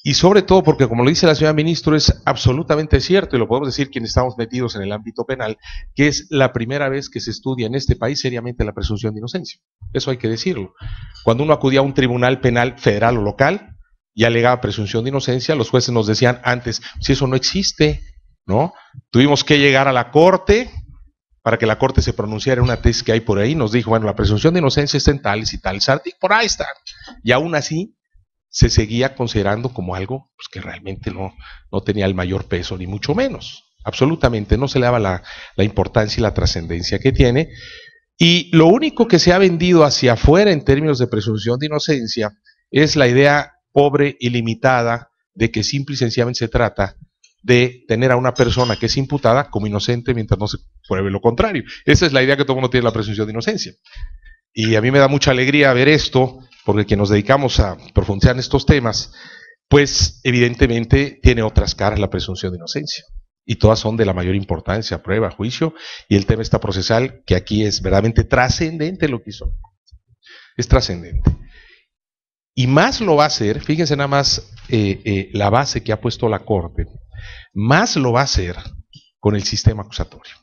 y sobre todo porque, como lo dice la señora ministra, es absolutamente cierto, y lo podemos decir quienes estamos metidos en el ámbito penal, que es la primera vez que se estudia en este país seriamente la presunción de inocencia. Eso hay que decirlo. Cuando uno acudía a un tribunal penal federal o local y alegaba presunción de inocencia, los jueces nos decían antes, si eso no existe, ¿no? Tuvimos que llegar a la corte para que la corte se pronunciara en una tesis que hay por ahí, nos dijo, bueno, la presunción de inocencia está en tales y tales artículos, por ahí está. Y aún así se seguía considerando como algo pues, que realmente no tenía el mayor peso, ni mucho menos. Absolutamente, no se le daba la importancia y la trascendencia que tiene. Y lo único que se ha vendido hacia afuera en términos de presunción de inocencia es la idea pobre y limitada de que simple y sencillamente se trata de tener a una persona que es imputada como inocente mientras no se pruebe lo contrario. Esa es la idea que todo el mundo tiene de la presunción de inocencia. Y a mí me da mucha alegría ver esto, porque quien nos dedicamos a profundizar en estos temas, pues evidentemente tiene otras caras la presunción de inocencia. Y todas son de la mayor importancia, prueba, juicio, y el tema está procesal, que aquí es verdaderamente trascendente lo que hizo. Es trascendente. Y más lo va a hacer, fíjense nada más la base que ha puesto la Corte, más lo va a hacer con el sistema acusatorio.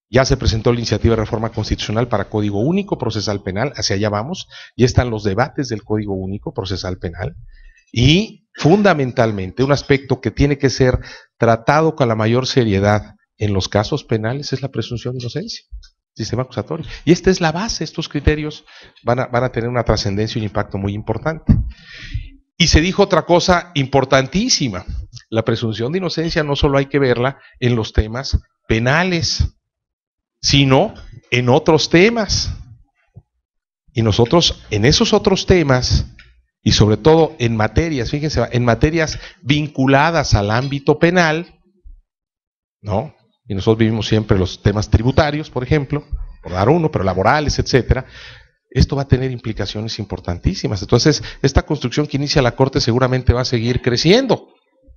Ya se presentó la iniciativa de reforma constitucional para Código Único Procesal Penal, hacia allá vamos, ya están los debates del Código Único Procesal Penal, y fundamentalmente un aspecto que tiene que ser tratado con la mayor seriedad en los casos penales es la presunción de inocencia, sistema acusatorio. Y esta es la base, estos criterios van a tener una trascendencia y un impacto muy importante. Y se dijo otra cosa importantísima, la presunción de inocencia no solo hay que verla en los temas penales, sino en otros temas. Y nosotros en esos otros temas, y sobre todo en materias, fíjense, en materias vinculadas al ámbito penal, ¿no? Y nosotros vivimos siempre los temas tributarios, por ejemplo, por dar uno, pero laborales, etcétera. Esto va a tener implicaciones importantísimas. Entonces, esta construcción que inicia la Corte seguramente va a seguir creciendo,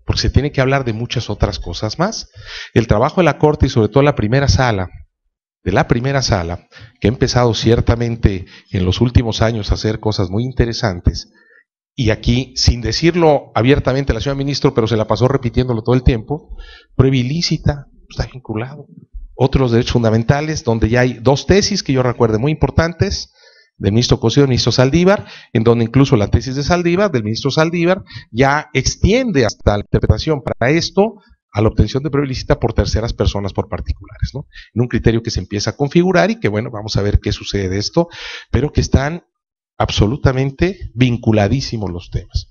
porque se tiene que hablar de muchas otras cosas más. El trabajo de la Corte y sobre todo la primera sala, que ha empezado ciertamente en los últimos años a hacer cosas muy interesantes, y aquí, sin decirlo abiertamente la señora ministra, pero se la pasó repitiéndolo todo el tiempo, prueba ilícita, está vinculado. Otros derechos fundamentales, donde ya hay dos tesis que yo recuerdo muy importantes, del ministro Cosío y del ministro Saldívar, en donde incluso la tesis de Saldívar, del ministro Saldívar, ya extiende hasta la interpretación para esto, a la obtención de prueba ilícita por terceras personas, por particulares, ¿no? En un criterio que se empieza a configurar y que, bueno, vamos a ver qué sucede de esto, pero que están absolutamente vinculadísimos los temas.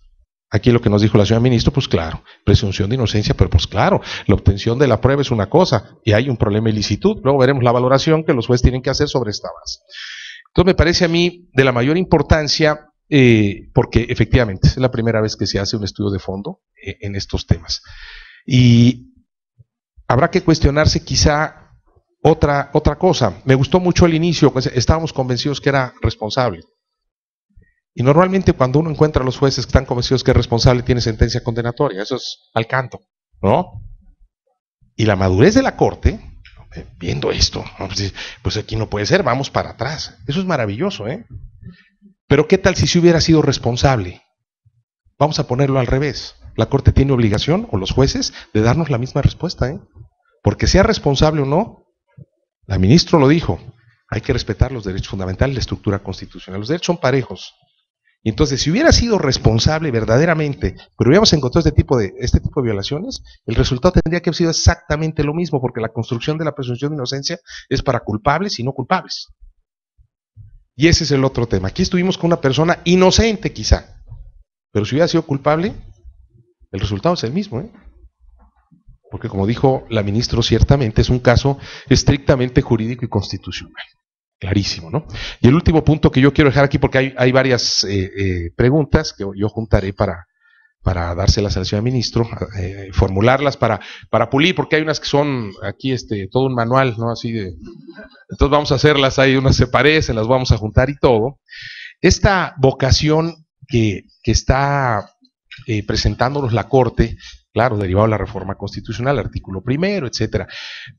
Aquí lo que nos dijo la señora ministra, pues claro, presunción de inocencia, pero pues claro, la obtención de la prueba es una cosa y hay un problema de ilicitud. Luego veremos la valoración que los jueces tienen que hacer sobre esta base. Entonces me parece a mí de la mayor importancia, porque efectivamente es la primera vez que se hace un estudio de fondo en estos temas. Y habrá que cuestionarse quizá otra cosa. Me gustó mucho el inicio, pues estábamos convencidos que era responsable. Y normalmente cuando uno encuentra a los jueces que están convencidos que es responsable, tiene sentencia condenatoria. Eso es al canto, ¿no? Y la madurez de la Corte, viendo esto, pues aquí no puede ser, vamos para atrás. Eso es maravilloso, ¿eh? Pero ¿qué tal si se hubiera sido responsable? Vamos a ponerlo al revés. La Corte tiene obligación, o los jueces, de darnos la misma respuesta, ¿eh? Porque sea responsable o no, La ministra lo dijo, hay que respetar los derechos fundamentales, la estructura constitucional. Los derechos son parejos. Y entonces, si hubiera sido responsable verdaderamente, pero hubiéramos encontrado este tipo de violaciones, el resultado tendría que haber sido exactamente lo mismo, porque la construcción de la presunción de inocencia es para culpables y no culpables. Y ese es el otro tema. Aquí estuvimos con una persona inocente quizá, pero si hubiera sido culpable, el resultado es el mismo, ¿eh? Porque como dijo la ministra, ciertamente es un caso estrictamente jurídico y constitucional. Clarísimo, ¿no? Y el último punto que yo quiero dejar aquí, porque hay varias preguntas que yo juntaré para dárselas al señor ministro, formularlas para pulir, porque hay unas que son aquí todo un manual, ¿no? Así de. Entonces vamos a hacerlas, hay unas se parecen, las vamos a juntar y todo. Esta vocación que está presentándonos la Corte, claro, derivado de la reforma constitucional, artículo 1, etcétera,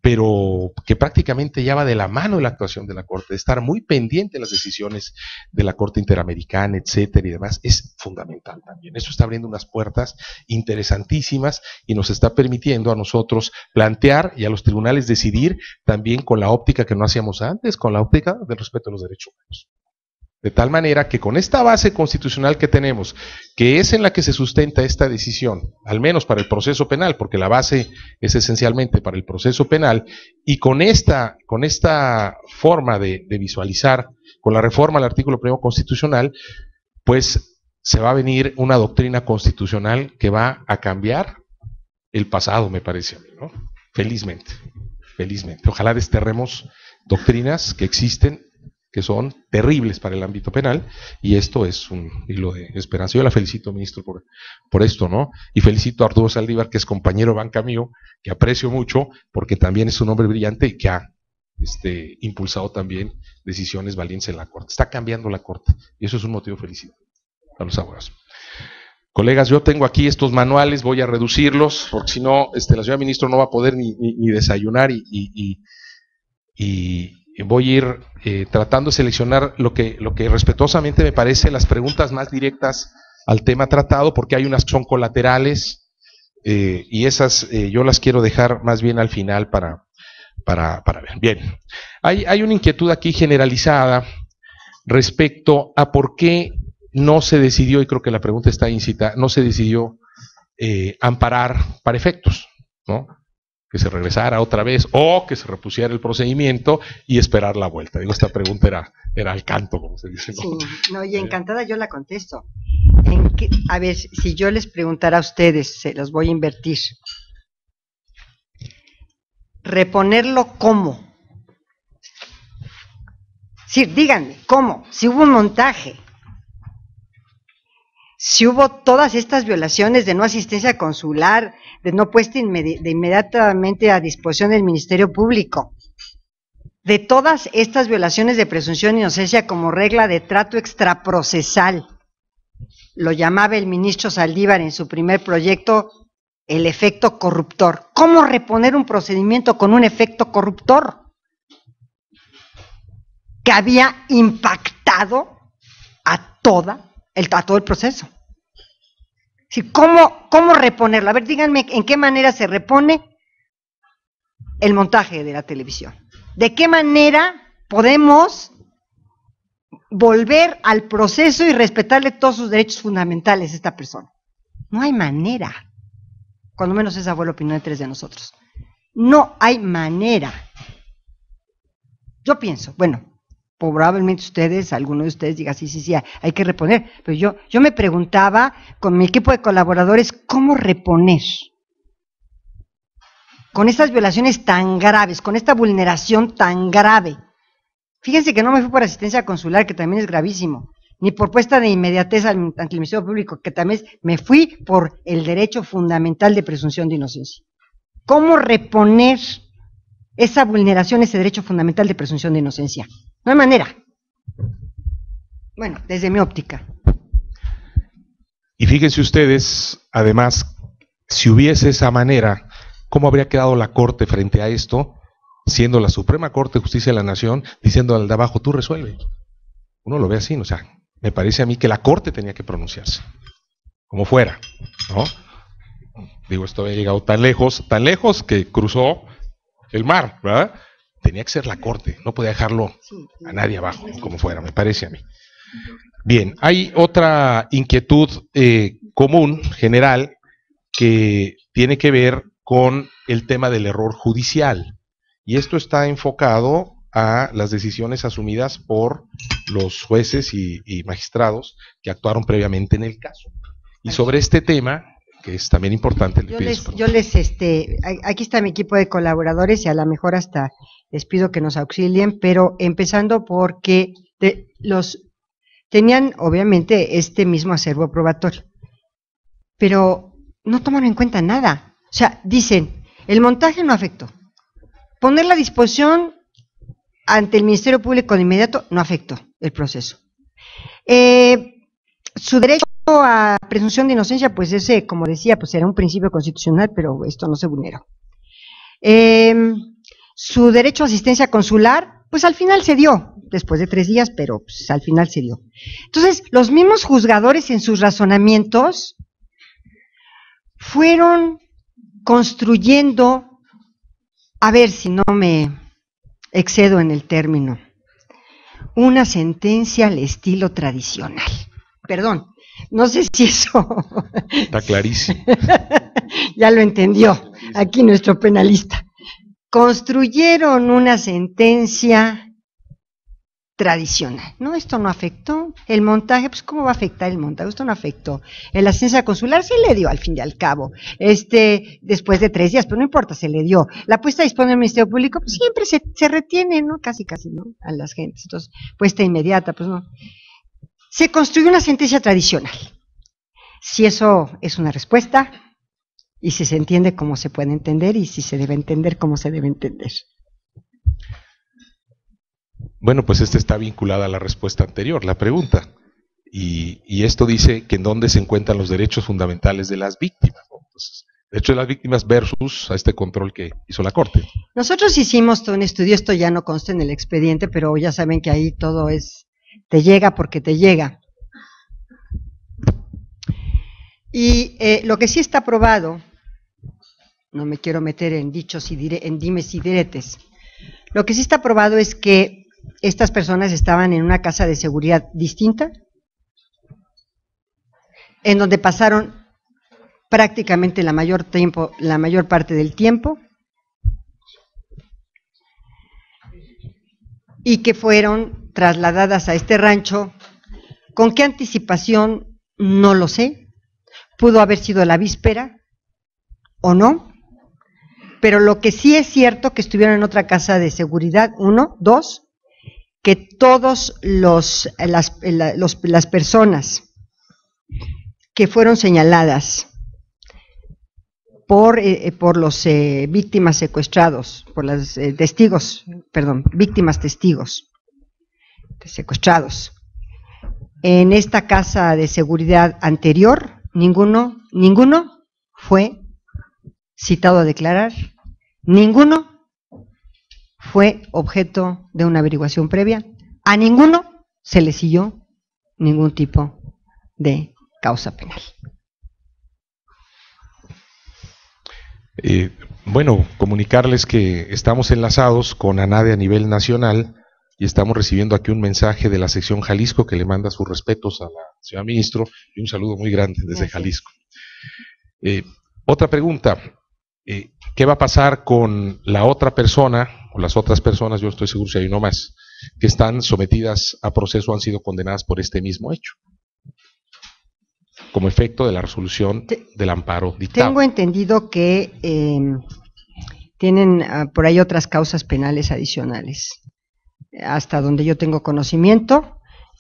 pero que prácticamente ya va de la mano de la actuación de la Corte, de estar muy pendiente de las decisiones de la Corte Interamericana, etcétera y demás, es fundamental también. Eso está abriendo unas puertas interesantísimas y nos está permitiendo a nosotros plantear y a los tribunales decidir también con la óptica que no hacíamos antes, con la óptica del respeto a los derechos humanos. De tal manera que con esta base constitucional que tenemos, que es en la que se sustenta esta decisión, al menos para el proceso penal, porque la base es esencialmente para el proceso penal, y con esta forma de visualizar, con la reforma al artículo 1 constitucional, pues se va a venir una doctrina constitucional que va a cambiar el pasado, me parece a mí, ¿no? Felizmente, felizmente. Ojalá desterremos doctrinas que existen, que son terribles para el ámbito penal, y esto es un hilo de esperanza. Yo la felicito, ministro, por esto, ¿no? Y felicito a Arturo Saldívar, que es compañero de banca mío, que aprecio mucho, porque también es un hombre brillante y que ha impulsado también decisiones valientes en la Corte. Está cambiando la Corte, y eso es un motivo de felicidad a los abogados. Colegas, yo tengo aquí estos manuales, voy a reducirlos, porque si no, la señora ministro no va a poder ni desayunar y voy a ir tratando de seleccionar lo que respetuosamente me parece las preguntas más directas al tema tratado, porque hay unas que son colaterales y esas yo las quiero dejar más bien al final para ver. Bien, hay una inquietud aquí generalizada respecto a por qué no se decidió, y creo que la pregunta está íncita, no se decidió amparar para efectos, ¿no? Que se regresara otra vez o que se repusiera el procedimiento y esperar la vuelta. Digo, esta pregunta era al canto, como se dice, ¿no? Sí, no, y encantada yo la contesto. A ver, si yo les preguntara a ustedes, se los voy a invertir. ¿Reponerlo cómo? Sí, díganme, ¿cómo? Si hubo un montaje, si hubo todas estas violaciones de no asistencia consular, de no puesta de inmediatamente a disposición del Ministerio Público, de todas estas violaciones de presunción de inocencia como regla de trato extraprocesal, lo llamaba el ministro Saldívar en su primer proyecto el efecto corruptor. ¿Cómo reponer un procedimiento con un efecto corruptor que había impactado a todo el proceso? Sí, ¿cómo reponerlo? A ver, díganme en qué manera se repone el montaje de la televisión. ¿De qué manera podemos volver al proceso y respetarle todos sus derechos fundamentales a esta persona? No hay manera. Cuando menos esa fue la opinión de 3 de nosotros. No hay manera. Yo pienso, bueno, probablemente ustedes, alguno de ustedes diga, sí, hay que reponer, pero yo me preguntaba con mi equipo de colaboradores, ¿cómo reponer? Con estas violaciones tan graves, con esta vulneración tan grave. Fíjense que no me fui por asistencia consular, que también es gravísimo, ni por puesta de inmediatez ante el Ministerio Público, que también me fui por el derecho fundamental de presunción de inocencia. ¿Cómo reponer esa vulneración, ese derecho fundamental de presunción de inocencia? No hay manera. Bueno, desde mi óptica. Y fíjense ustedes, además, si hubiese esa manera, ¿cómo habría quedado la Corte frente a esto, siendo la Suprema Corte de Justicia de la Nación, diciendo al de abajo, tú resuelve? Uno lo ve así, ¿no? O sea, me parece a mí que la Corte tenía que pronunciarse, como fuera, ¿no? Digo, esto había llegado tan lejos que cruzó el mar, ¿verdad? tenía que ser la Corte, no podía dejarlo a nadie abajo, como fuera, me parece a mí. Bien, hay otra inquietud común, general, que tiene que ver con el tema del error judicial. Y esto está enfocado a las decisiones asumidas por los jueces y magistrados que actuaron previamente en el caso. Y sobre este tema, que es también importante, aquí está mi equipo de colaboradores y a lo mejor hasta les pido que nos auxilien, pero empezando porque tenían obviamente este mismo acervo probatorio, pero no tomaron en cuenta nada. O sea, dicen, el montaje no afectó. Poner la disposición ante el Ministerio Público de inmediato no afectó el proceso. Su derecho a presunción de inocencia, pues ese, como decía, pues era un principio constitucional, pero esto no se vulneró. Su derecho a asistencia consular, pues al final se dio, después de 3 días, pero pues, al final se dio. Entonces, los mismos juzgadores en sus razonamientos fueron construyendo, a ver si no me excedo en el término, una sentencia al estilo tradicional. Perdón, no sé si eso... Está clarísimo. Ya lo entendió aquí nuestro penalista. Construyeron una sentencia tradicional. No, esto no afectó. El montaje, pues ¿cómo va a afectar el montaje? Esto no afectó. La asistencia consular se le dio al fin y al cabo. Después de 3 días, pero no importa, se le dio. La puesta a disponer del Ministerio Público, pues siempre se retiene, ¿no? Casi, ¿no? A las gentes. Entonces, puesta inmediata, pues no. Se construyó una sentencia tradicional. Si eso es una respuesta, y si se entiende cómo se puede entender, y si se debe entender cómo se debe entender. Bueno, pues está vinculada a la respuesta anterior, la pregunta. Y esto dice que en dónde se encuentran los derechos fundamentales de las víctimas, ¿no? Entonces, derechos de las víctimas versus a este control que hizo la Corte. Nosotros hicimos todo un estudio, esto ya no consta en el expediente, pero ya saben que ahí todo te llega porque te llega. Y lo que sí está probado, no me quiero meter en dichos en dimes y diretes, lo que sí está probado es que estas personas estaban en una casa de seguridad distinta, en donde pasaron prácticamente la mayor parte del tiempo, y que fueron trasladadas a este rancho. ¿Con qué anticipación? No lo sé. Pudo haber sido la víspera o no, pero lo que sí es cierto que estuvieron en otra casa de seguridad, 1, 2, que todos las personas que fueron señaladas por los víctimas secuestrados, por las víctimas testigos secuestrados, en esta casa de seguridad anterior, ninguno fue citado a declarar, ninguno fue objeto de una averiguación previa, a ninguno se le siguió ningún tipo de causa penal. Bueno, comunicarles que estamos enlazados con ANADE a nivel nacional y estamos recibiendo aquí un mensaje de la sección Jalisco que le manda sus respetos a la señora ministro y un saludo muy grande desde Jalisco. Otra pregunta, ¿qué va a pasar con la otra persona o las otras personas, yo estoy seguro si hay uno más, que están sometidas a proceso o han sido condenadas por este mismo hecho, como efecto de la resolución del amparo dictado? Tengo entendido que tienen por ahí otras causas penales adicionales, hasta donde yo tengo conocimiento,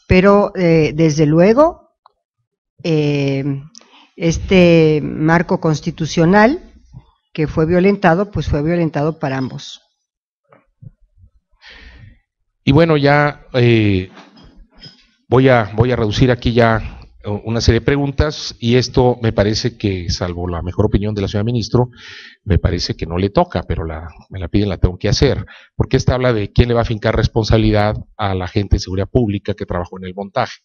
pero desde luego este marco constitucional que fue violentado, pues fue violentado para ambos. Y bueno, ya voy a reducir aquí ya una serie de preguntas, y esto me parece que, salvo la mejor opinión de la señora ministro, me parece que no le toca, pero me la piden, la tengo que hacer, porque esta habla de quién le va a fincar responsabilidad a la agente de seguridad pública que trabajó en el montaje.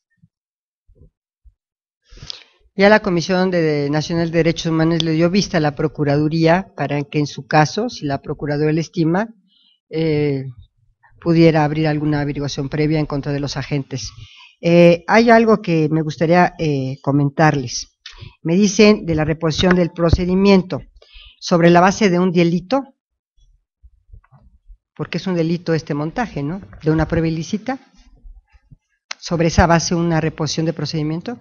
Ya la Comisión Nacional de Derechos Humanos le dio vista a la Procuraduría para que en su caso, si la Procuraduría le estima, pudiera abrir alguna averiguación previa en contra de los agentes. Hay algo que me gustaría comentarles. Me dicen de la reposición del procedimiento sobre la base de un delito, porque es un delito este montaje, ¿no? De una prueba ilícita. Sobre esa base una reposición de procedimiento.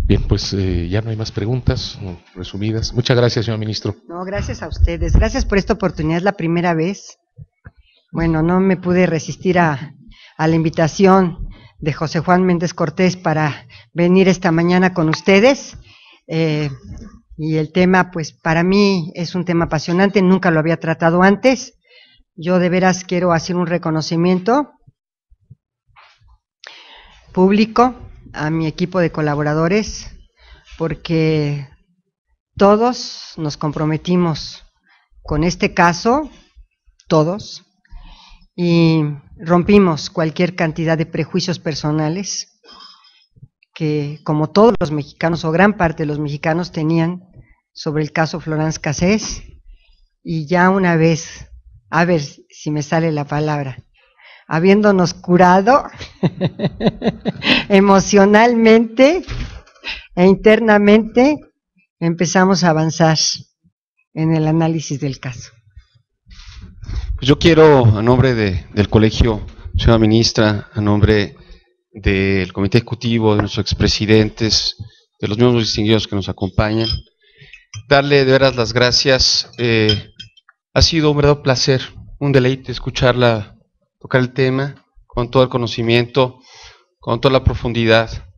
Bien, pues ya no hay más preguntas resumidas. Muchas gracias, señor ministro. No, gracias a ustedes. Gracias por esta oportunidad. Es la primera vez. Bueno, no me pude resistir a la invitación de José Juan Méndez Cortés para venir esta mañana con ustedes. Y el tema, pues para mí es un tema apasionante. Nunca lo había tratado antes. Yo de veras quiero hacer un reconocimiento público a mi equipo de colaboradores, porque todos nos comprometimos con este caso, todos, y rompimos cualquier cantidad de prejuicios personales que, como todos los mexicanos, o gran parte de los mexicanos, tenían sobre el caso Florence Cassés, y ya una vez, a ver si me sale la palabra, habiéndonos curado emocionalmente e internamente, empezamos a avanzar en el análisis del caso. Pues yo quiero, a nombre del colegio, señora ministra, a nombre del comité ejecutivo, de nuestros expresidentes, de los miembros distinguidos que nos acompañan, darle de veras las gracias. Ha sido un verdadero placer, un deleite escucharla tocar el tema con todo el conocimiento, con toda la profundidad.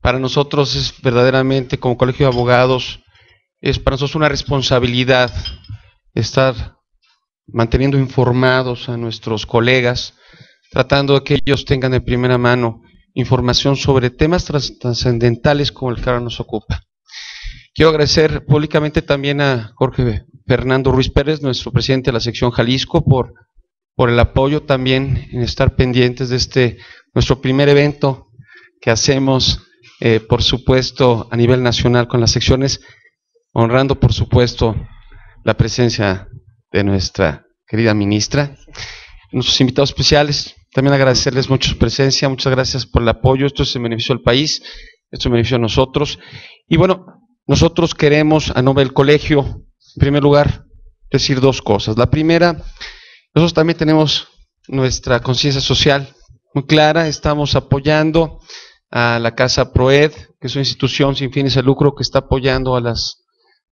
Para nosotros es verdaderamente, como colegio de abogados, es para nosotros una responsabilidad estar manteniendo informados a nuestros colegas, tratando de que ellos tengan de primera mano información sobre temas trascendentales como el que ahora nos ocupa. Quiero agradecer públicamente también a Jorge Fernando Ruiz Pérez, nuestro presidente de la sección Jalisco, por el apoyo también en estar pendientes de nuestro primer evento que hacemos, por supuesto, a nivel nacional con las secciones, honrando, por supuesto, la presencia de nuestra querida ministra. Nuestros invitados especiales, también agradecerles mucho su presencia, muchas gracias por el apoyo. Esto es en beneficio del país, esto es en beneficio de nosotros. Y bueno, nosotros queremos, a nombre del colegio, en primer lugar, decir dos cosas. La primera, nosotros también tenemos nuestra conciencia social muy clara, estamos apoyando a la Casa Proed, que es una institución sin fines de lucro que está apoyando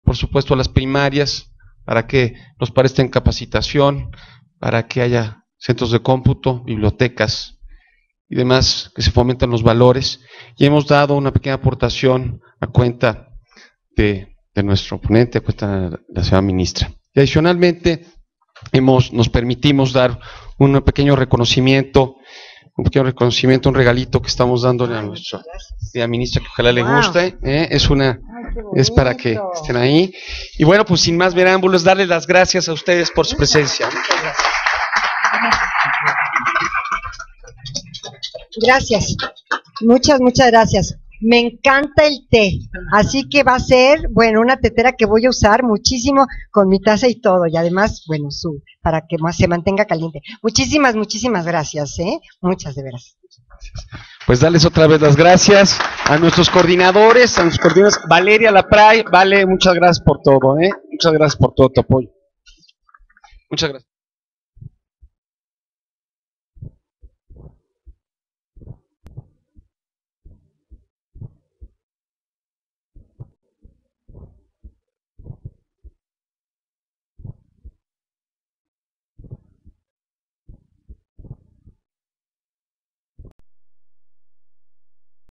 por supuesto, a las primarias, para que los padres tengan capacitación, para que haya centros de cómputo, bibliotecas y demás, que se fomenten los valores, y hemos dado una pequeña aportación a cuenta de nuestro ponente, a cuenta de la señora ministra. Y adicionalmente, nos permitimos dar un pequeño reconocimiento, un regalito que estamos dándole a nuestra ministra, que ojalá le guste, es para que estén ahí. Y bueno, pues sin más preámbulos, darles las gracias a ustedes por su presencia. Gracias, muchas gracias. Me encanta el té, así que va a ser, bueno, una tetera que voy a usar muchísimo con mi taza y todo, y además, bueno, para que se mantenga caliente. Muchísimas gracias, muchas de veras. Pues darles otra vez las gracias a nuestros coordinadores, Valeria Lapray, Vale, muchas gracias por todo, muchas gracias por todo tu apoyo. Muchas gracias.